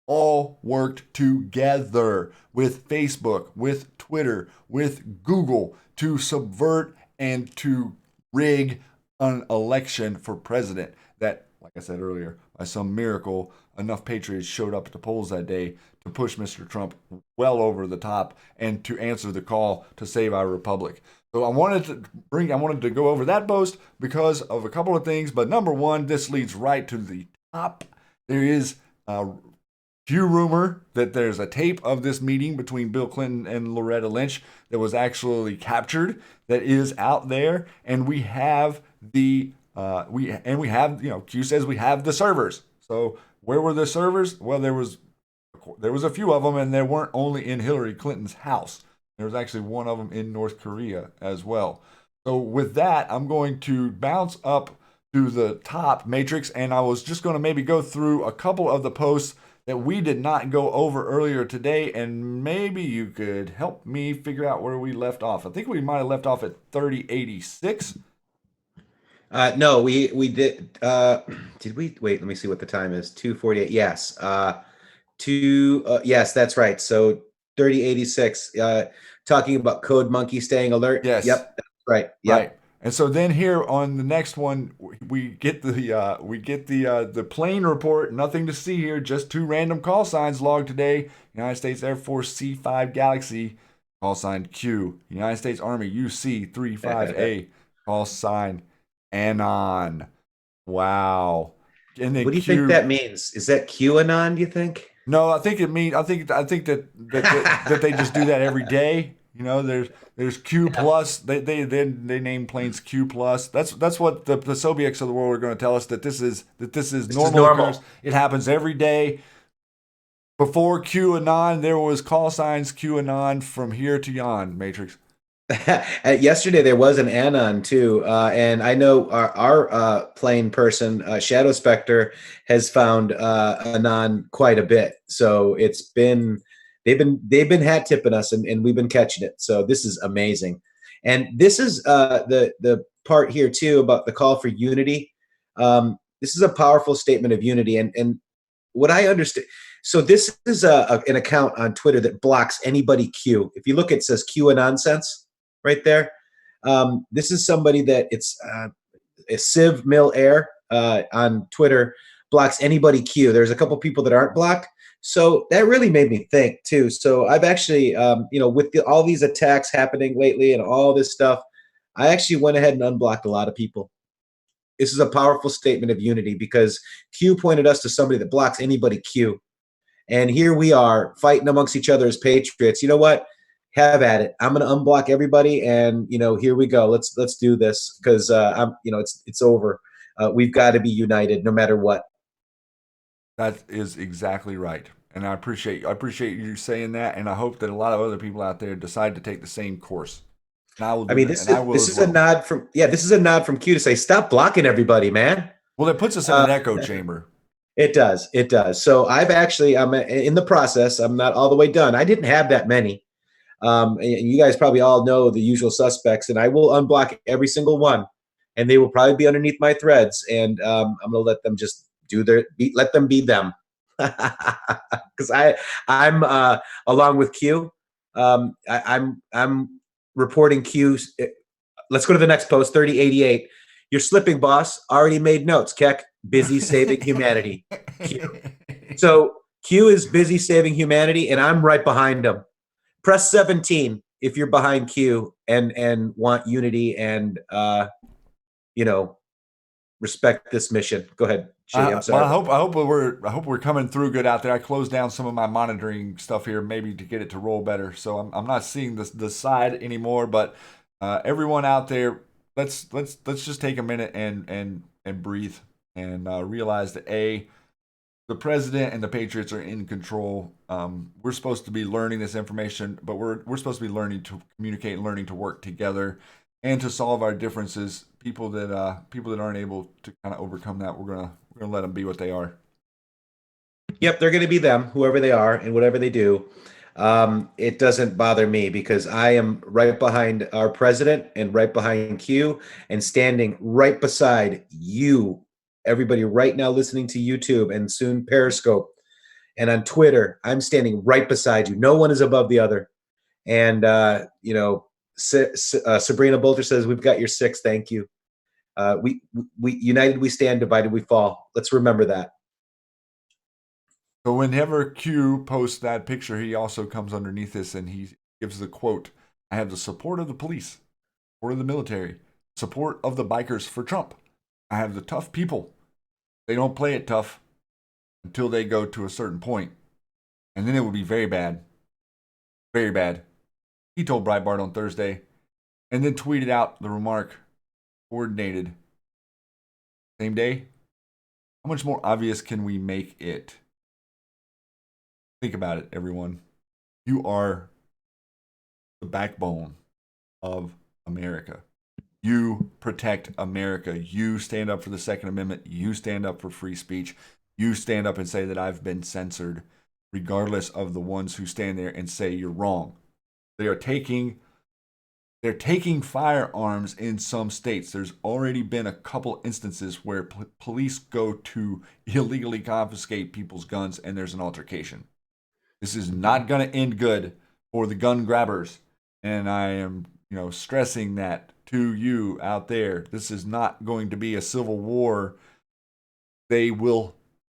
All worked together with Facebook, with Twitter, with Google to subvert and to rig an election for president. That, like I said earlier, by some miracle, enough patriots showed up at the polls that day to push Mr. Trump well over the top and to answer the call to save our republic. So I wanted to go over that post because of a couple of things. But number one, this leads right to the top. There is few rumor that there's a tape of this meeting between Bill Clinton and Loretta Lynch that was actually captured, that is out there, and we have Q says we have the servers. So where were the servers? Well, there was a few of them, and they weren't only in Hillary Clinton's house. There was actually one of them in North Korea as well. So with that, I'm going to bounce up to the top, Matrix, and I was just going to maybe go through a couple of the posts that we did not go over earlier today, and maybe you could help me figure out where we left off. I think we might have left off at 3086. No, we did. Did we? Wait, let me see what the time is. 2:48. Yes. Yes, that's right. So 3086. Talking about Code Monkey staying alert. Yes. Yep. That's right. Yep. Right. And so then here on the next one, we get the plane report. Nothing to see here. Just two random call signs logged today. United States Air Force C-5 Galaxy, call sign Q. United States Army UC-35A, call sign Anon. Wow. And then What do you think Q. that means? Is that QAnon, do you think? No, I think it means I think that they just do that every day. You know, there's Q plus. They name planes Q plus. That's what the Soviets of the world are going to tell us, that this is This is normal normal. occurrence. It happens every day. Before QAnon, there was call signs QAnon from here to yon. Matrix. Yesterday there was an anon too, and I know our plane person, Shadow Spectre, has found anon quite a bit. So they've been hat tipping us, and we've been catching it. So this is amazing, and this is the part here too about the call for unity. This is a powerful statement of unity, and what I understand. So this is an account on Twitter that blocks anybody Q. If you look, it says Q a nonsense right there. This is somebody that it's a Civ Mill Air on Twitter blocks anybody Q. There's a couple people that aren't blocked. So that really made me think too. So I've actually, with all these attacks happening lately and all this stuff, I actually went ahead and unblocked a lot of people. This is a powerful statement of unity because Q pointed us to somebody that blocks anybody Q. And here we are fighting amongst each other as patriots. You know what? Have at it. I'm going to unblock everybody, and here we go. Let's do this because it's over. We've got to be united no matter what. That is exactly right, and I appreciate you saying that, and I hope that a lot of other people out there decide to take the same course. And I will I do mean, that, and I will this as is a well. nod from this is a nod from Q to say stop blocking everybody, man. Well, it puts us in an echo chamber. It does. It does. So I'm in the process. I'm not all the way done. I didn't have that many. And you guys probably all know the usual suspects, and I will unblock every single one, and they will probably be underneath my threads, and I'm going to let them just let them be them, because I'm along with Q. I'm reporting Q's. Let's go to the next post. 3088. You're slipping, boss. Already made notes. Keck, busy saving humanity. Q. So Q is busy saving humanity, and I'm right behind him. Press 17 if you're behind Q and want unity and respect this mission. Go ahead, Shady. I'm Well, sorry. I hope we're coming through good out there. I closed down some of my monitoring stuff here, maybe to get it to roll better. So I'm not seeing the side anymore. But everyone out there, let's just take a minute and breathe and realize that the president and the Patriots are in control. We're supposed to be learning this information, but we're supposed to be learning to communicate and learning to work together and to solve our differences. People that aren't able to kind of overcome that, we're gonna let them be what they are. Yep, they're going to be them, whoever they are, and whatever they do. It doesn't bother me because I am right behind our president and right behind Q and standing right beside you, everybody right now listening to YouTube and soon Periscope and on Twitter. I'm standing right beside you. No one is above the other. And, Sabrina Bolter says, we've got your six. Thank you. We united, we stand, divided, we fall. Let's remember that. So whenever Q posts that picture, he also comes underneath this and he gives the quote: "I have the support of the police, support of the military, support of the bikers for Trump. I have the tough people. They don't play it tough until they go to a certain point, and then it will be very bad, very bad." He told Breitbart on Thursday, and then tweeted out the remark, coordinated. Same day. How much more obvious can we make it? Think about it, everyone. You are the backbone of America. You protect America. You stand up for the Second Amendment. You stand up for free speech. You stand up and say that I've been censored, regardless of the ones who stand there and say you're wrong. They're taking firearms in some states. There's already been a couple instances where police go to illegally confiscate people's guns and there's an altercation. This is not going to end good for the gun grabbers. And I am, stressing that to you out there. This is not going to be a civil war. They will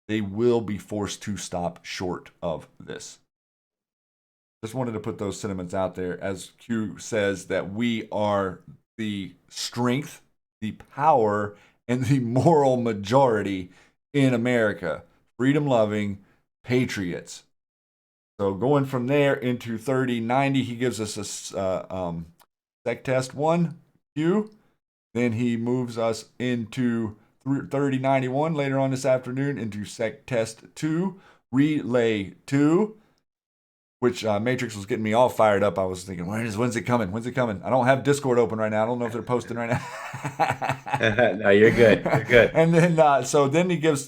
be forced to stop short of this. Just wanted to put those sentiments out there as Q says that we are the strength, the power, and the moral majority in America. Freedom-loving patriots. So going from there into 3090, he gives us a sec test 1, Q. Then he moves us into 3091 later on this afternoon into sec test 2, relay 2. Which Matrix was getting me all fired up. I was thinking, when's it coming? When's it coming? I don't have Discord open right now. I don't know if they're posting right now. No, you're good. You're good. And then, so then he drops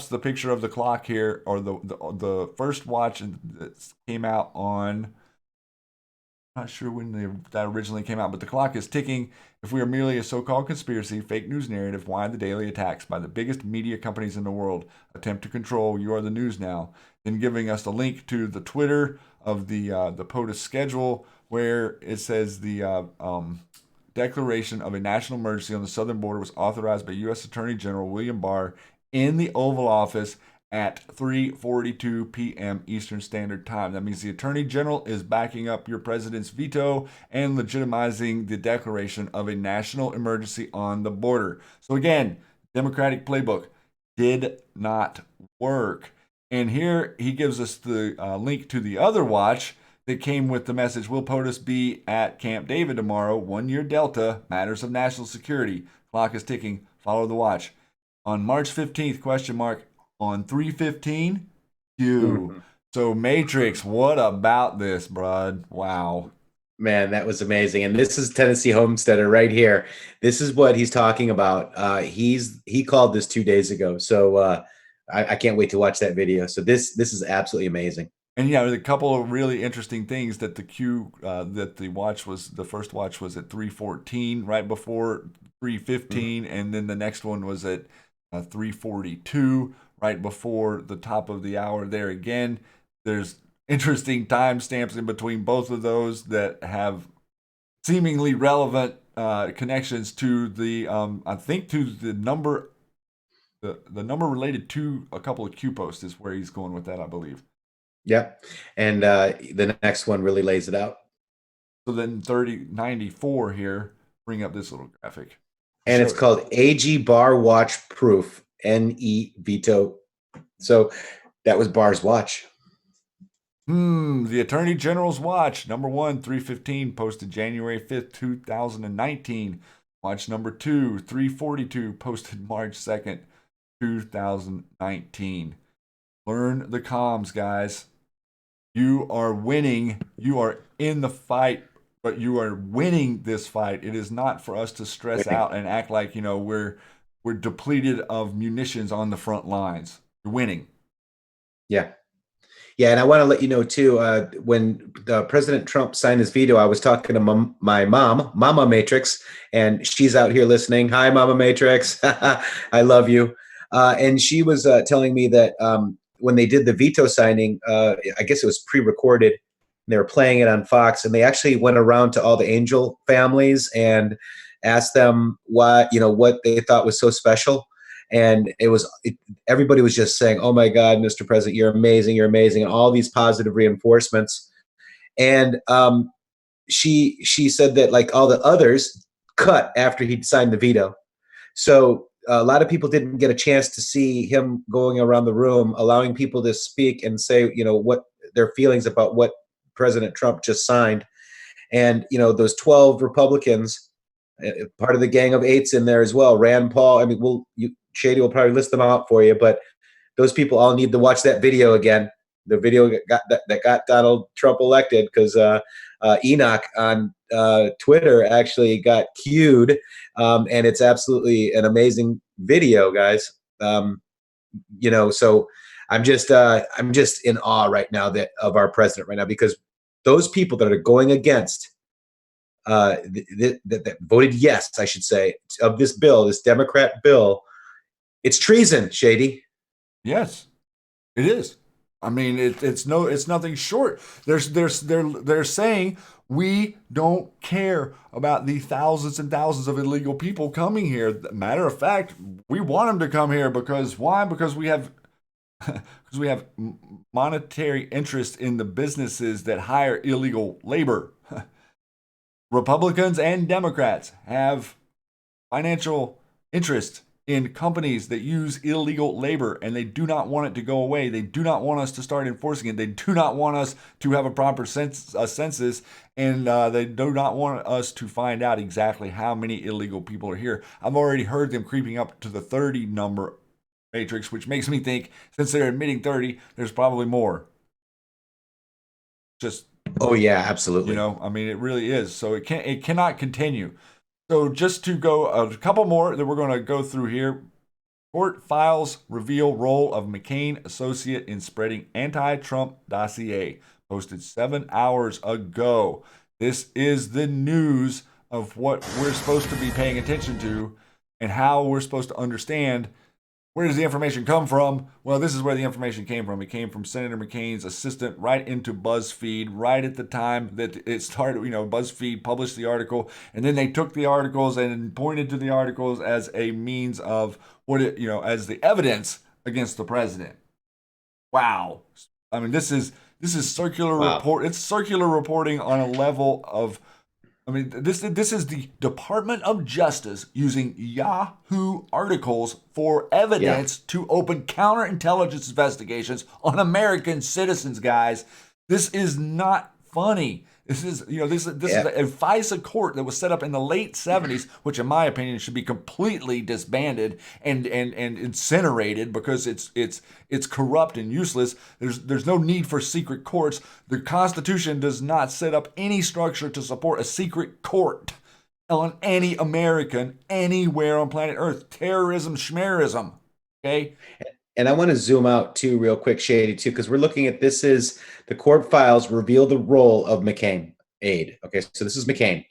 the picture of the clock here, or the first watch that came out on. Not sure when that originally came out, but the clock is ticking. If we are merely a so-called conspiracy, fake news narrative, why the daily attacks by the biggest media companies in the world attempt to control You Are the News Now? Then giving us a link to the Twitter of the POTUS schedule, where it says the declaration of a national emergency on the southern border was authorized by U.S. Attorney General William Barr in the Oval Office at 3:42 p.m. Eastern Standard Time. That means the Attorney General is backing up your president's veto and legitimizing the declaration of a national emergency on the border. So again, Democratic playbook did not work. And here he gives us the link to the other watch that came with the message, will POTUS be at Camp David tomorrow? 1 year Delta, matters of national security. Clock is ticking. Follow the watch. On March 15th, question mark, on 3:15, Q. So Matrix, what about this, bud? Wow. Man, that was amazing. And this is Tennessee Homesteader right here. This is what he's talking about. He called this 2 days ago. So I can't wait to watch that video. So this is absolutely amazing. And yeah, a couple of really interesting things that the first watch was at 3:14, right before 3:15, and then the next one was at 3:42, right before the top of the hour there again. There's interesting timestamps in between both of those that have seemingly relevant connections to the I think to the number related to a couple of Q posts is where he's going with that, I believe. Yep. And the next one really lays it out. So then 3094 here, bring up this little graphic. And it's called AG Barr Watch Proof, NE Veto. So that was Barr's watch. The Attorney General's watch, number 1, 3:15, posted January 5th, 2019. Watch number 2, 3:42, posted March 2nd, 2019. Learn the comms, guys. You are winning. You are in the fight, but you are winning this fight. It is not for us to stress out and act like, we're depleted of munitions on the front lines. You're winning. Yeah. Yeah, and I want to let you know, too, when President Trump signed his veto, I was talking to my mom, Mama Matrix, and she's out here listening. Hi, Mama Matrix. I love you. And she was telling me that when they did the veto signing, I guess it was pre-recorded, and they were playing it on Fox, and they actually went around to all the Angel families and asked them what they thought was so special. And everybody was just saying, "Oh my God, Mr. President, you're amazing, and all these positive reinforcements." And she said that like all the others cut after he'd signed the veto. So a lot of people didn't get a chance to see him going around the room, allowing people to speak and say, what their feelings about what President Trump just signed. And those 12 Republicans, part of the Gang of Eights in there as well. Rand Paul. I mean, Shady will probably list them out for you, but those people all need to watch that video again. The video that got Donald Trump elected, because Enoch on Twitter actually got cued, and it's absolutely an amazing video, guys. So I'm just in awe right now of our president right now, because those people that are going against that voted yes, I should say, of this bill, this Democrat bill, it's treason, Shady. Yes, it is. I mean, it's nothing short. They're saying we don't care about the thousands and thousands of illegal people coming here. Matter of fact, we want them to come here because why? Because we have because we have monetary interest in the businesses that hire illegal labor. Republicans and Democrats have financial interest in companies that use illegal labor, and they do not want it to go away. They do not want us to start enforcing it. They do not want us to have a proper census, and they do not want us to find out exactly how many illegal people are here. I've already heard them creeping up to the 30 number matrix, which makes me think since they're admitting 30, there's probably more. Just Oh yeah, absolutely. I mean, it really is. So it cannot continue. So just to go a couple more that we're going to go through here. Court files reveal role of McCain associate in spreading anti-Trump dossier. Posted 7 hours ago. This is the news of what we're supposed to be paying attention to and how we're supposed to understand. Where does the information come from? Well, this is where the information came from. It came from Senator McCain's assistant right into BuzzFeed right at the time that it started. BuzzFeed published the article, and then they took the articles and pointed to the articles as a means of as the evidence against the president. Wow. I mean, this is circular report. It's circular reporting on a level of. I mean, this is the Department of Justice using Yahoo articles for evidence to open counterintelligence investigations on American citizens, guys. This is not funny. This is is a FISA court that was set up in the late 70s, which in my opinion should be completely disbanded and incinerated because it's corrupt and useless. There's no need for secret courts. The Constitution does not set up any structure to support a secret court on any American anywhere on planet Earth. Terrorism, schmerism. Okay? And I want to zoom out too, real quick, Shady, too, because we're looking at this is the court files reveal the role of McCain aide. Okay, so this is McCain.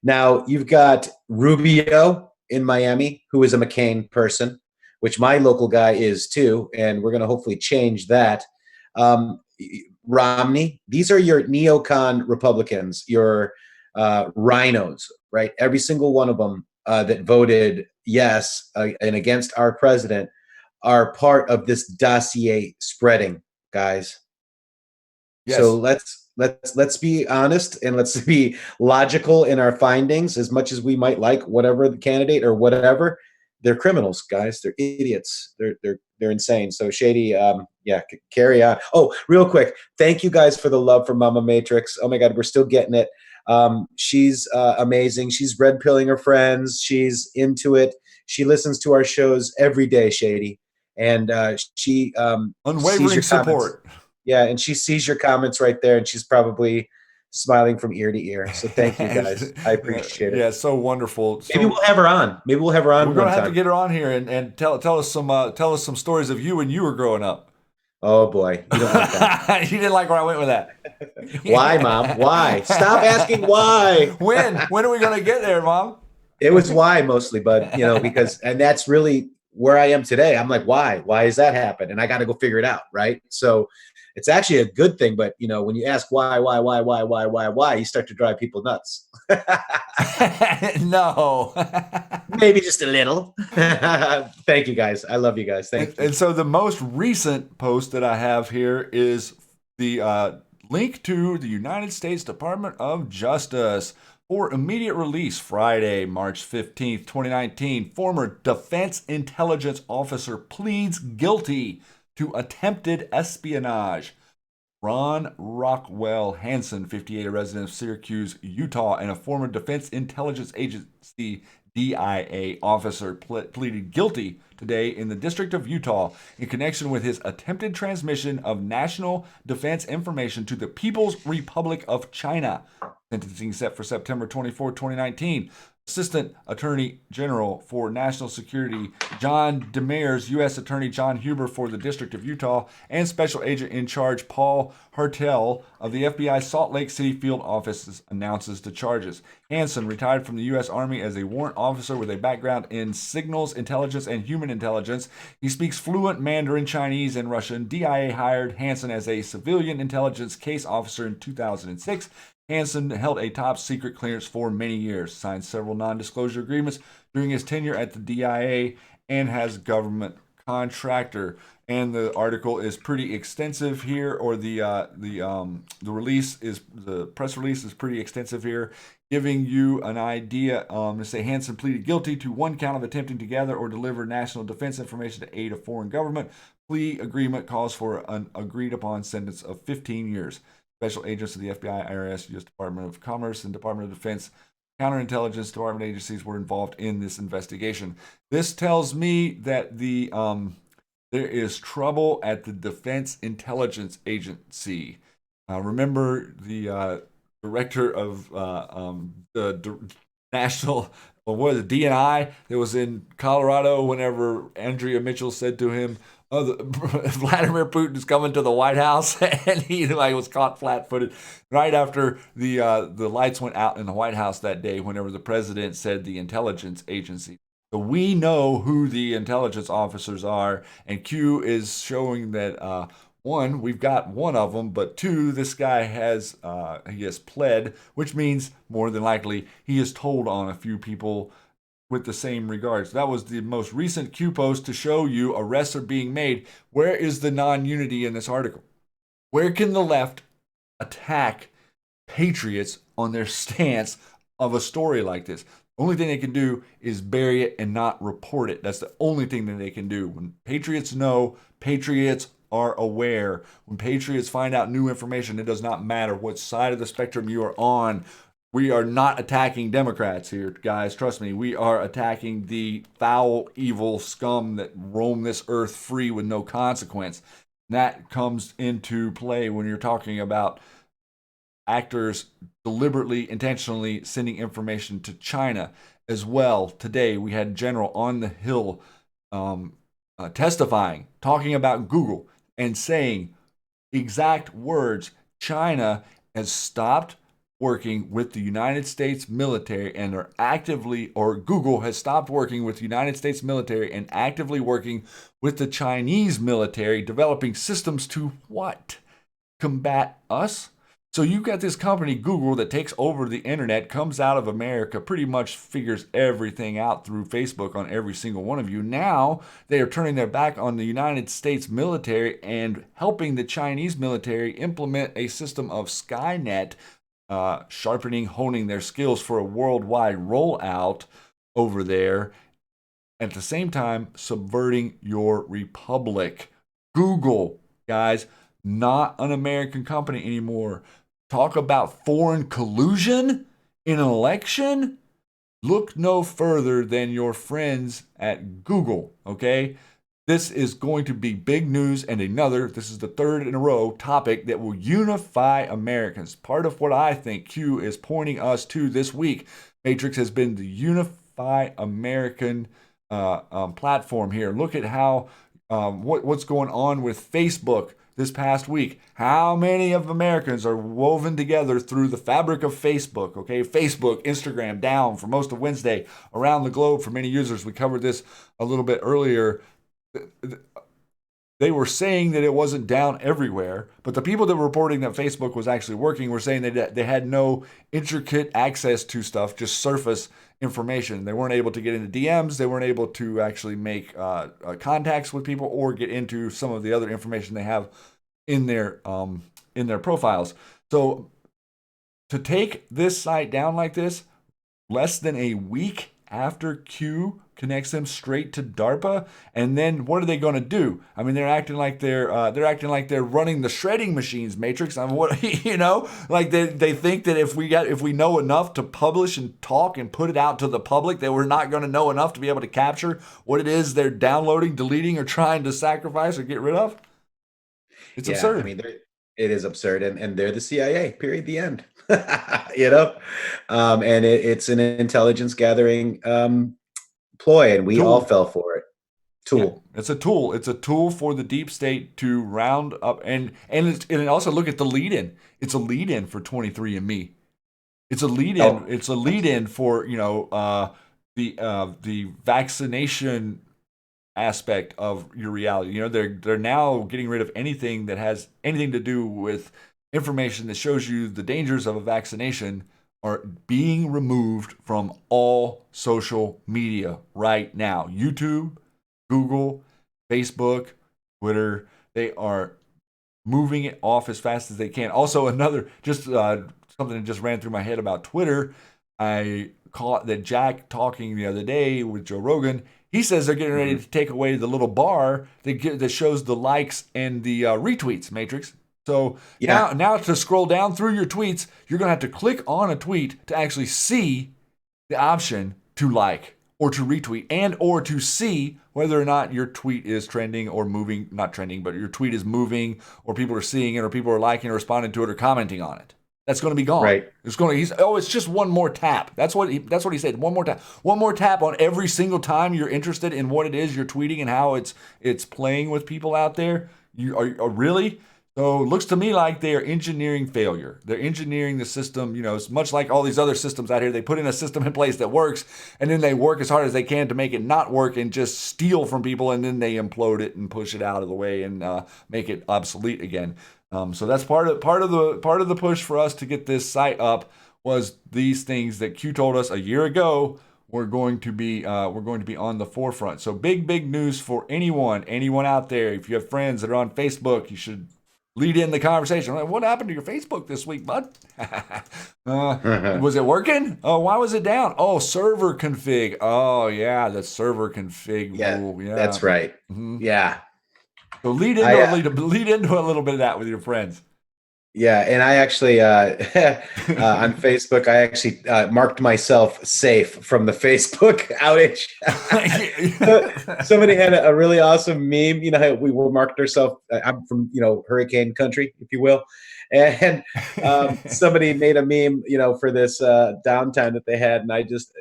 Now you've got Rubio in Miami, who is a McCain person, which my local guy is too, and we're going to hopefully change that. Romney, these are your neocon Republicans, your rhinos, right? Every single one of them that voted yes and against our president are part of this dossier spreading, guys. Yes. So let's be honest and let's be logical in our findings. As much as we might like whatever the candidate or whatever, they're criminals, guys. They're idiots. They're insane. So Shady, carry on. Oh, real quick, thank you guys for the love for Mama Matrix. Oh my God, we're still getting it. She's amazing. She's red pilling her friends. She's into it. She listens to our shows every day, Shady. And she unwavering support. Yeah, and she sees your comments right there, and she's probably smiling from ear to ear. So thank you guys. I appreciate it. Yeah, so wonderful. Maybe we'll have her on. We're gonna have to get her on here and tell us some stories of you when you were growing up. Oh boy, you don't like that. You didn't like where I went with that. Why, Mom? Why? Stop asking why. When are we gonna get there, Mom? It was why mostly, but because that's really where I am today. I'm like, why does that happen? And I got to go figure it out. Right. So it's actually a good thing. But when you ask why, you start to drive people nuts. No, maybe just a little. Thank you guys. I love you guys. Thank you. And so the most recent post that I have here is the link to the United States Department of Justice. For immediate release Friday, March 15th, 2019, former Defense Intelligence Officer pleads guilty to attempted espionage. Ron Rockwell Hansen, 58, a resident of Syracuse, Utah, and a former Defense Intelligence Agency DIA officer pleaded guilty today in the District of Utah in connection with his attempted transmission of national defense information to the People's Republic of China. Sentencing set for September 24, 2019. Assistant Attorney General for National Security John Demers, U.S. Attorney John Huber for the District of Utah, and Special Agent in Charge Paul Hartel of the FBI Salt Lake City Field Office announces the charges. Hansen retired from the U.S. Army as a warrant officer with a background in signals intelligence and human intelligence. He speaks fluent Mandarin, Chinese, and Russian. DIA hired Hansen as a civilian intelligence case officer in 2006. Hansen held a top secret clearance for many years, signed several non disclosure agreements during his tenure at the DIA, and has government contractor. And the article is pretty extensive here, or the press release is pretty extensive here, giving you an idea. To say Hansen pleaded guilty to one count of attempting to gather or deliver national defense information to aid a foreign government. Plea agreement calls for an agreed upon sentence of 15 years. Special agents of the FBI, IRS, U.S. Department of Commerce, and Department of Defense counterintelligence department agencies were involved in this investigation. This tells me that there is trouble at the Defense Intelligence Agency. Remember the director of the National, or what is it, DNI, that was in Colorado whenever Andrea Mitchell said to him, "Oh, Vladimir Putin is coming to the White House," and he was caught flat-footed right after the lights went out in the White House that day. Whenever the president said the intelligence agency, so we know who the intelligence officers are, and Q is showing that one, we've got one of them, but two, this guy has pled, which means more than likely he has told on a few people with the same regards. That was the most recent Q post to show you arrests are being made. Where is the non-unity in this article? Where can the left attack patriots on their stance of a story like this? The only thing they can do is bury it and not report it. That's the only thing that they can do. When patriots know, patriots are aware. When patriots find out new information, it does not matter what side of the spectrum you are on. We are not attacking Democrats here, guys. Trust me. We are attacking the foul, evil scum that roam this earth free with no consequence. And that comes into play when you're talking about actors deliberately, intentionally sending information to China as well. Today, we had General on the Hill testifying, talking about Google and saying exact words: China has stopped working with the United States military and are actively, or Google has stopped working with the United States military and actively working with the Chinese military, developing systems to what? Combat us? So you've got this company, Google, that takes over the internet, comes out of America, pretty much figures everything out through Facebook on every single one of you. Now they are turning their back on the United States military and helping the Chinese military implement a system of Skynet, sharpening, honing their skills for a worldwide rollout over there. At the same time, subverting your republic. Google, guys, not an American company anymore. Talk about foreign collusion in an election? Look no further than your friends at Google, okay? This is going to be big news, and this is the third in a row topic that will unify Americans. Part of what I think Q is pointing us to this week, Matrix, has been the unify American platform here. Look at how what's going on with Facebook this past week. How many of Americans are woven together through the fabric of Facebook, okay? Facebook, Instagram, down for most of Wednesday around the globe for many users. We covered this a little bit earlier. They were saying that it wasn't down everywhere, but the people that were reporting that Facebook was actually working were saying that they had no intricate access to stuff, just surface information. They weren't able to get into DMs. They weren't able to actually make contacts with people or get into some of the other information they have in their profiles. So to take this site down like this, less than a week after Q connects them straight to DARPA, and then what are they going to do? I mean, they're acting like they're running the shredding machines, Matrix. I mean, what like they think that if we know enough to publish and talk and put it out to the public, that we're not going to know enough to be able to capture what it is they're downloading, deleting, or trying to sacrifice or get rid of. It's absurd. I mean, It is absurd, and they're the CIA. Period. The end. You know, and it's an intelligence gathering ploy, and we all Tool. fell for it. Yeah, Tool. it's a tool. It's a tool for the deep state to round up and also look at the lead in. It's a lead in for 23andMe. It's a lead in. Oh, It's a lead in absolutely. for the vaccination aspect of your reality. They're now getting rid of anything that has anything to do with information that shows you the dangers of a vaccination are being removed from all social media right now. YouTube, Google, Facebook, Twitter, they are moving it off as fast as they can. Also, another just something that just ran through my head about Twitter. I caught that Jack talking the other day with Joe Rogan. He says they're getting ready Mhm. to take away the little bar that shows the likes and the retweets matrix. So Yeah. now to scroll down through your tweets, you're gonna have to click on a tweet to actually see the option to like or to retweet and or to see whether or not your tweet is trending or moving, not trending, but your tweet is moving or people are seeing it or people are liking or responding to it or commenting on it. That's going to be gone. Right. It's just one more tap. That's what he said. One more tap. One more tap on every single time you're interested in what it is you're tweeting and how it's playing with people out there. You are really? So it looks to me like they are engineering failure. They're engineering the system, it's much like all these other systems out here. They put in a system in place that works, and then they work as hard as they can to make it not work and just steal from people, and then they implode it and push it out of the way and make it obsolete again. So that's part of the push for us to get this site up was these things that Q told us a year ago we're going to be on the forefront. So big news for anyone out there. If you have friends that are on Facebook, you should lead in the conversation. Like, what happened to your Facebook this week, bud? Was it working? Oh, why was it down? Oh, server config. Oh, yeah, the server config Yeah, rule. Yeah. that's right. Mm-hmm. Yeah. So lead I into a lead into a little bit of that with your friends. Yeah, and I actually on Facebook, I actually marked myself safe from the Facebook outage. Somebody had a really awesome meme. You know how we were marked ourselves. I'm from hurricane country, if you will, and somebody made a meme, for this downtime that they had, and I just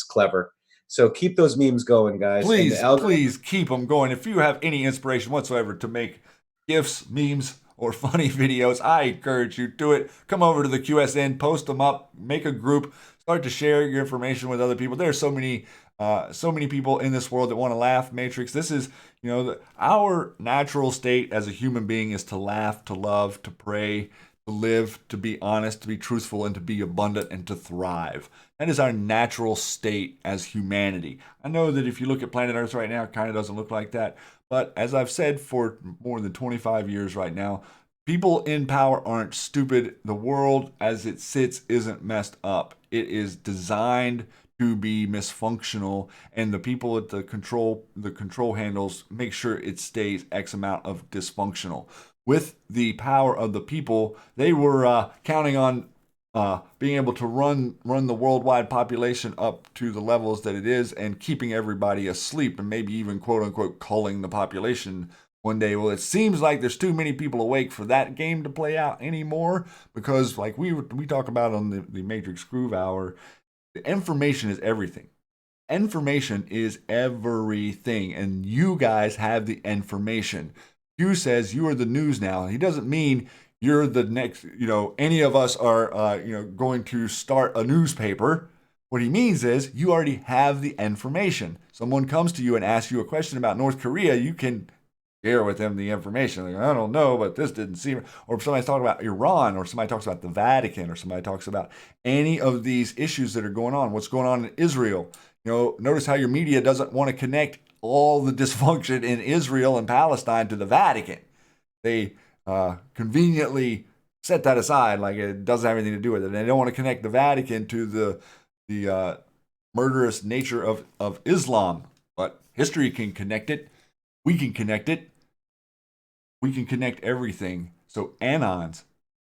clever. So keep those memes going, guys, and the Please, algorithm. please keep them going. If you have any inspiration whatsoever to make gifs, memes, or funny videos, I encourage you do it. Come over to the QSN, post them up, make a group, start to share your information with other people. There are so many people in this world that want to laugh. Matrix. This is, our natural state as a human being is to laugh, to love, to pray, to live, to be honest, to be truthful, and to be abundant and to thrive. That is our natural state as humanity. I know that if you look at planet Earth right now, it kind of doesn't look like that. But as I've said for more than 25 years right now, people in power aren't stupid. The world as it sits isn't messed up. It is designed to be misfunctional, and the people at the control handles make sure it stays X amount of dysfunctional. With the power of the people, they were counting on being able to run the worldwide population up to the levels that it is and keeping everybody asleep and maybe even quote unquote culling the population one day. Well, it seems like there's too many people awake for that game to play out anymore because like we talk about on the Matrix Groove Hour, the information is everything. Information is everything, and you guys have the information. Q says you are the news now. He doesn't mean you're the next, any of us are, going to start a newspaper. What he means is you already have the information. Someone comes to you and asks you a question about North Korea, you can share with them the information. Like, I don't know, but this didn't seem. Or if somebody's talking about Iran, or somebody talks about the Vatican, or somebody talks about any of these issues that are going on, what's going on in Israel. Notice how your media doesn't want to connect all the dysfunction in Israel and Palestine to the Vatican. They conveniently set that aside, like it doesn't have anything to do with it. And they don't want to connect the Vatican to the murderous nature of Islam. But history can connect it. We can connect it. We can connect everything. So Anons,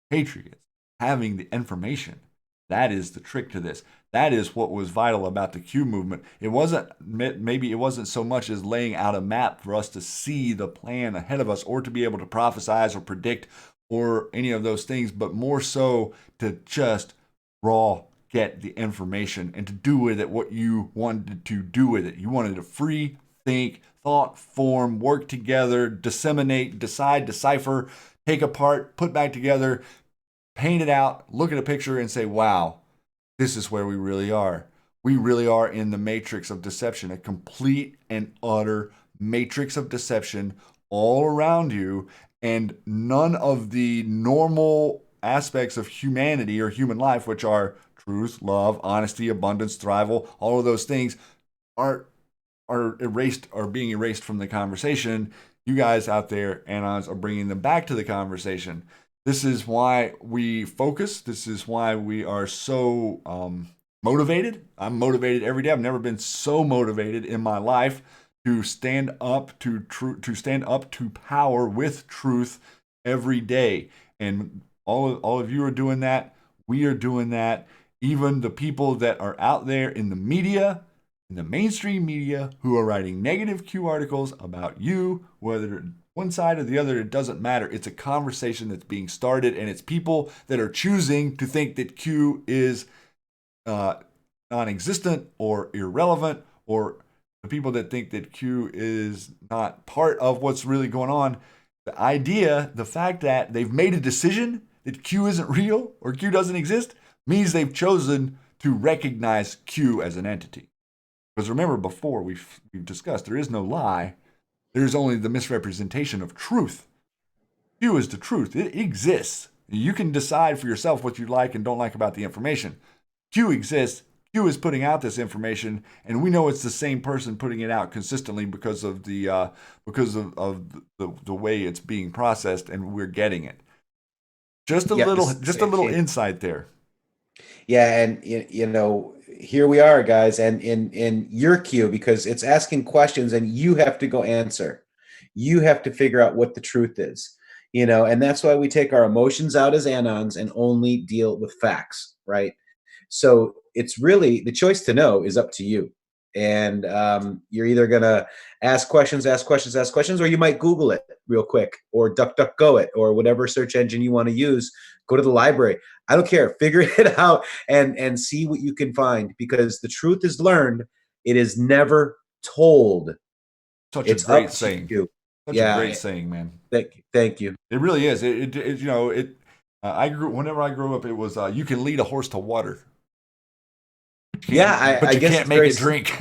Patriots, having the information, that is the trick to this. That is what was vital about the Q movement. Maybe it wasn't so much as laying out a map for us to see the plan ahead of us or to be able to prophesize or predict or any of those things, but more so to just raw get the information and to do with it what you wanted to do with it. You wanted to free think, thought, form, work together, disseminate, decide, decipher, take apart, put back together, paint it out, look at a picture and say, wow, this is where we really are. We really are in the matrix of deception, a complete and utter matrix of deception all around you, and none of the normal aspects of humanity or human life, which are truth, love, honesty, abundance, thrival, all of those things are erased, are being erased from the conversation. You guys out there, Anons, are bringing them back to the conversation. This is why we focus. This is why we are so motivated. I'm motivated every day. I've never been so motivated in my life to stand up to stand up to power with truth every day. And all of you are doing that. We are doing that. Even the people that are out there in the media, in the mainstream media, who are writing negative Q articles about you, whether one side or the other, it doesn't matter. It's a conversation that's being started, and it's people that are choosing to think that Q is non-existent or irrelevant, or the people that think that Q is not part of what's really going on. The idea, the fact that they've made a decision that Q isn't real or Q doesn't exist, means they've chosen to recognize Q as an entity. Because remember, before we've discussed, there is no lie. There's only the misrepresentation of truth. Q is the truth. It exists. You can decide for yourself what you like and don't like about the information. Q exists. Q is putting out this information, and we know it's the same person putting it out consistently because of the way it's being processed, and we're getting it. Just a little insight there. Yeah, and you know, here we are, guys, and in your Q, because it's asking questions, and you have to go answer. You have to figure out what the truth is, you know, and that's why we take our emotions out as Anons and only deal with facts, right? So it's really the choice to know is up to you. And you're either going to ask questions, or you might Google it real quick, or DuckDuckGo it, or whatever search engine you want to use. Go to the library. I don't care. Figure it out and see what you can find, because the truth is learned. It is never told. Such a great saying. Such a great saying, man. Thank you. It really is. It you know, it. Whenever I grew up, it was you can lead a horse to water. I guess you can't make it drink.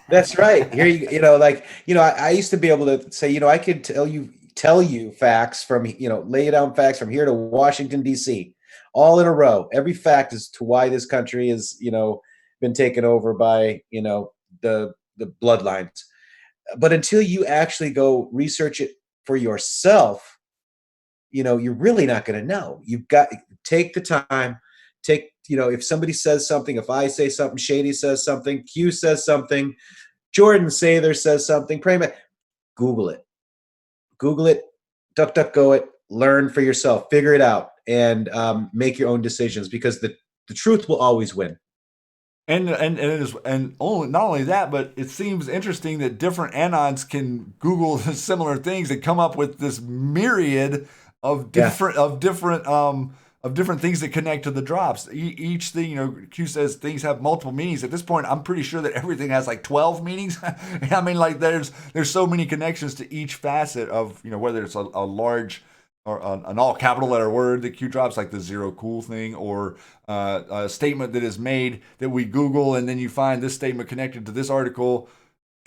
That's right. Here you know, like, you know, I used to be able to say, you know, I could tell you facts from, you know, lay down facts from here to Washington, D.C., all in a row. Every fact as to why this country is, you know, been taken over by, you know, the bloodlines. But until you actually go research it for yourself, you know, you're really not going to know. You've got to take the time. You know, if somebody says something, if I say something, Shady says something, Q says something, Jordan Sather says something, Google it. Google it, DuckDuckGo it, learn for yourself, figure it out, and make your own decisions, because the truth will always win. And only not only that, but it seems interesting that different Anons can Google similar things and come up with this myriad of different things that connect to the drops. Each thing, you know, Q says things have multiple meanings. At this point, I'm pretty sure that everything has like 12 meanings. I mean, like there's so many connections to each facet of, you know, whether it's a large or an all capital letter word that Q drops, like the zero cool thing, or a statement that is made that we Google, and then you find this statement connected to this article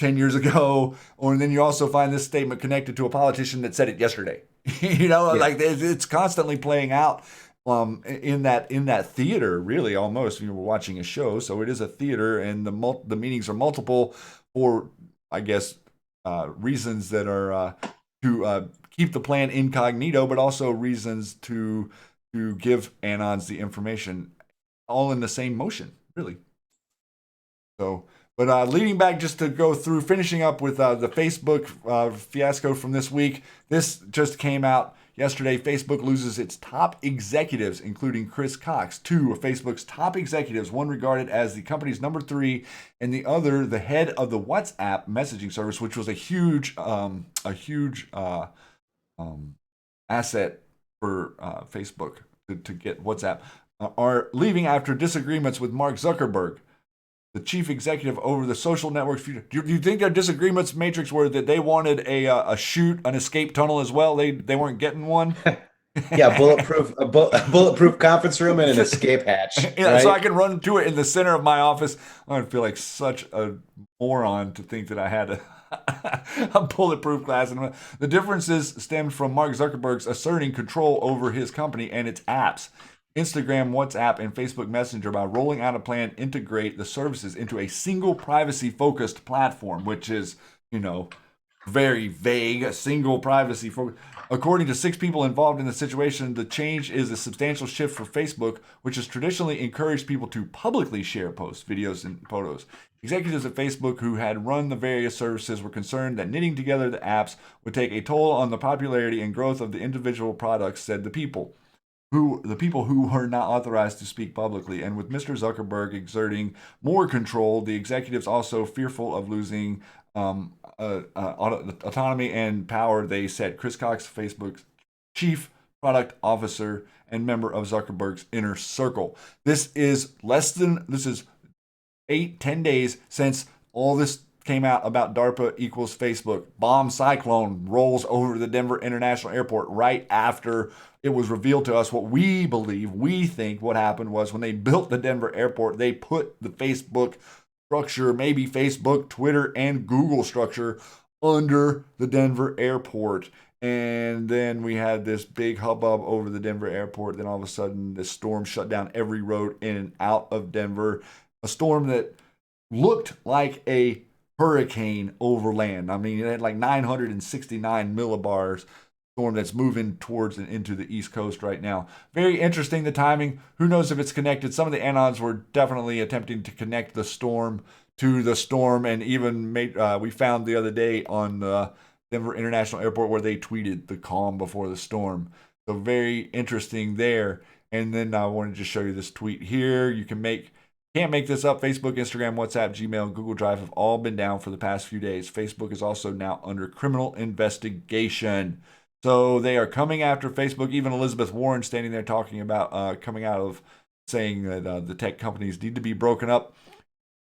10 years ago, or then you also find this statement connected to a politician that said it yesterday. You know, like it's constantly playing out in that theater, really, almost. You know, we're watching a show, so it is a theater, and the meanings are multiple for, I guess, reasons that are to keep the plan incognito, but also reasons to give Anons the information, all in the same motion, really. So, but leading back, just to go through, finishing up with the Facebook fiasco from this week. This just came out yesterday. Facebook loses its top executives, including Chris Cox. Two of Facebook's top executives, one regarded as the company's number 3, and the other the head of the WhatsApp messaging service, which was a huge asset for Facebook to get WhatsApp are leaving after disagreements with Mark Zuckerberg, the chief executive over the social network's future. Do you think their disagreements, Matrix, were that they wanted a chute, an escape tunnel as well? They weren't getting one. Yeah, bulletproof conference room and an escape hatch, Yeah, so I right? can run to it in the center of my office. I would feel like such a moron to think that I had a bulletproof glass. And the differences stemmed from Mark Zuckerberg's asserting control over his company and its apps, Instagram, WhatsApp, and Facebook Messenger, by rolling out a plan to integrate the services into a single privacy-focused platform, which is, very vague, a single privacy focus. According to 6 people involved in the situation, the change is a substantial shift for Facebook, which has traditionally encouraged people to publicly share posts, videos, and photos. Executives at Facebook who had run the various services were concerned that knitting together the apps would take a toll on the popularity and growth of the individual products, said the people who were not authorized to speak publicly. And with Mr. Zuckerberg exerting more control, the executives also fearful of losing autonomy and power, they said. Chris Cox, Facebook's chief product officer and member of Zuckerberg's inner circle. This is 8-10 days since all this came out about DARPA equals Facebook. Bomb cyclone rolls over the Denver International Airport right after it was revealed to us what we think what happened was when they built the Denver airport, they put the Facebook structure, maybe Facebook, Twitter, and Google structure under the Denver airport. And then we had this big hubbub over the Denver airport. Then all of a sudden, this storm shut down every road in and out of Denver. A storm that looked like a hurricane over land. I mean, it had like 969 millibars. Storm that's moving towards and into the East Coast right now. Very interesting, the timing. Who knows if it's connected? Some of the anons were definitely attempting to connect the storm to the storm, and even we found the other day on Denver International Airport where they tweeted the calm before the storm. So very interesting there. And then I wanted to show you this tweet here. Can't make this up. Facebook, Instagram, WhatsApp, Gmail, and Google Drive have all been down for the past few days. Facebook is also now under criminal investigation. So they are coming after Facebook. Even Elizabeth Warren standing there talking about coming out of saying that the tech companies need to be broken up.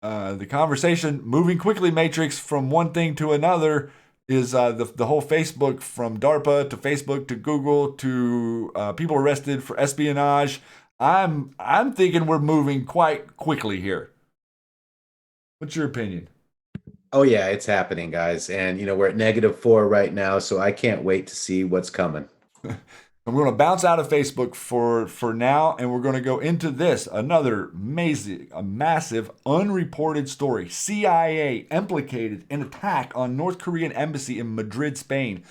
The conversation moving quickly, Matrix, from one thing to another is the whole Facebook, from DARPA to Facebook to Google to people arrested for espionage. I'm thinking we're moving quite quickly here. What's your opinion? Oh yeah, it's happening, guys. And we're at -4 right now, so I can't wait to see what's coming. I'm going to bounce out of Facebook for now, and we're going to go into this, another massive unreported story. CIA implicated in attack on North Korean embassy in Madrid, Spain.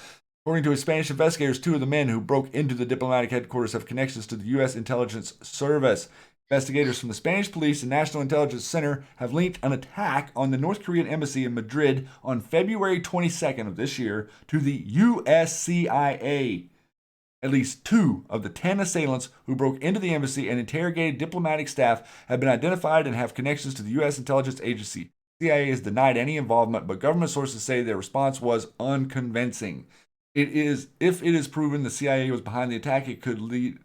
According to Spanish investigators, 2 of the men who broke into the diplomatic headquarters have connections to the U.S. intelligence service. Investigators from the Spanish Police and National Intelligence Center have linked an attack on the North Korean embassy in Madrid on February 22nd of this year to the U.S. CIA. At least 2 of the 10 assailants who broke into the embassy and interrogated diplomatic staff have been identified and have connections to the U.S. intelligence agency. The CIA has denied any involvement, but government sources say their response was unconvincing. If it is proven the CIA was behind the attack, it could lead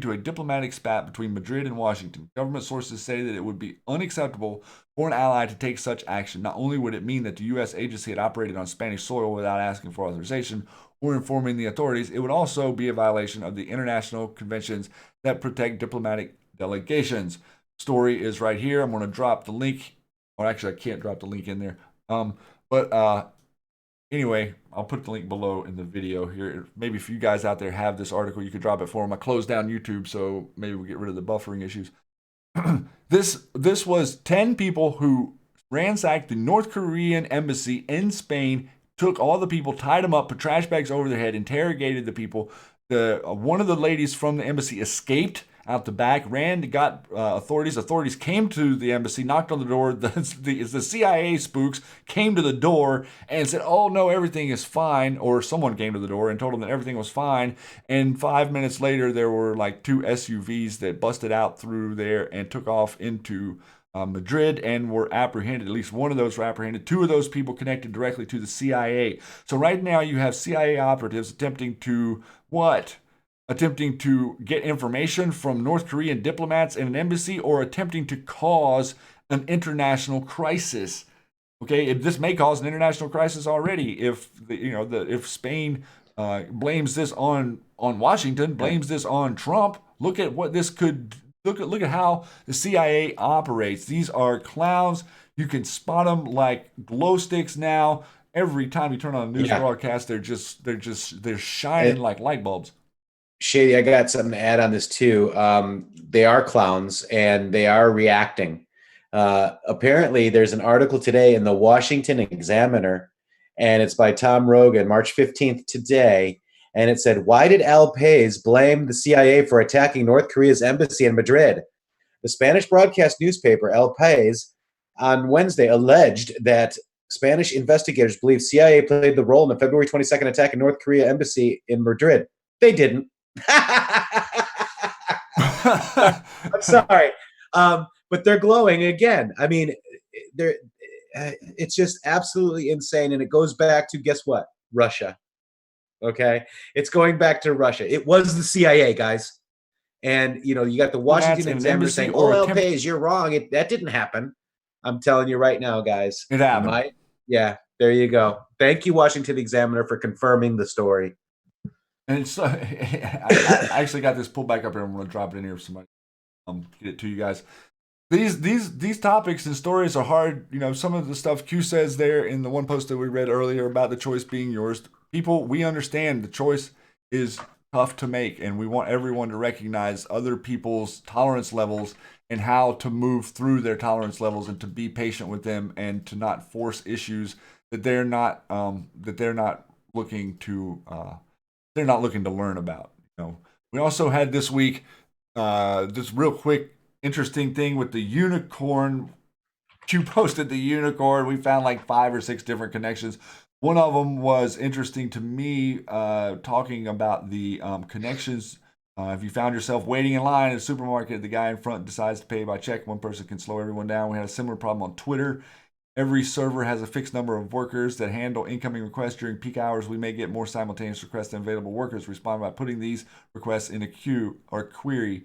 to a diplomatic spat between Madrid and Washington. Government sources say that it would be unacceptable for an ally to take such action. Not only would it mean that the U.S. agency had operated on Spanish soil without asking for authorization or informing the authorities, it would also be a violation of the international conventions that protect diplomatic delegations. Story is right here. I'm going to drop the link. Or actually, I can't drop the link in there. Anyway, I'll put the link below in the video here. Maybe if you guys out there have this article, you could drop it for them. I closed down YouTube, so maybe we'll get rid of the buffering issues. This was 10 people who ransacked the North Korean embassy in Spain, took all the people, tied them up, put trash bags over their head, interrogated the people. One of the ladies from the embassy escaped out the back, got authorities. Authorities came to the embassy, knocked on the door. The CIA spooks came to the door and said, "Oh no, everything is fine." Or someone came to the door and told them that everything was fine. And 5 minutes later, there were like 2 SUVs that busted out through there and took off into Madrid and were apprehended. At least one of those were apprehended. 2 of those people connected directly to the CIA. So right now you have CIA operatives attempting to what? attempting to get information from North Korean diplomats in an embassy, or attempting to cause an international crisis. Okay, this may cause an international crisis already if if Spain blames this on Washington, blames this on Trump. Look at what this could look at how the CIA operates. These are clowns. You can spot them like glow sticks now. Every time you turn on a news broadcast, they're shining like light bulbs. Shady, I got something to add on this too. They are clowns and they are reacting. Apparently, there's an article today in the Washington Examiner, and it's by Tom Rogan, March 15th today. And it said, "Why did Al Paez blame the CIA for attacking North Korea's embassy in Madrid?" The Spanish broadcast newspaper El País on Wednesday alleged that Spanish investigators believe CIA played the role in the February 22nd attack in North Korea embassy in Madrid. They didn't. I'm sorry. But they're glowing again. I mean, it's just absolutely insane. And it goes back to, guess what? Russia. Okay? It's going back to Russia. It was the CIA, guys. And, you got the Washington Examiner saying, "Oh, El País, you're wrong. That didn't happen." I'm telling you right now, guys. It happened. Yeah, there you go. Thank you, Washington Examiner, for confirming the story. And it's I actually got this pulled back up here. I'm going to drop it in here for somebody. Get it to you guys. These topics and stories are hard. Some of the stuff Q says there in the one post that we read earlier about the choice being yours. People, we understand the choice is tough to make, and we want everyone to recognize other people's tolerance levels and how to move through their tolerance levels, and to be patient with them, and to not force issues that they're not looking to learn about. We also had this week this real quick interesting thing with the unicorn. Q posted the unicorn. We found like 5 or 6 different connections. One of them was interesting to me, talking about the connections. If you found yourself waiting in line at a supermarket, the guy in front decides to pay by check, one person can slow everyone down. We had a similar problem on Twitter. Every server has a fixed number of workers that handle incoming requests during peak hours. We may get more simultaneous requests than available workers. Respond by putting these requests in a queue or query.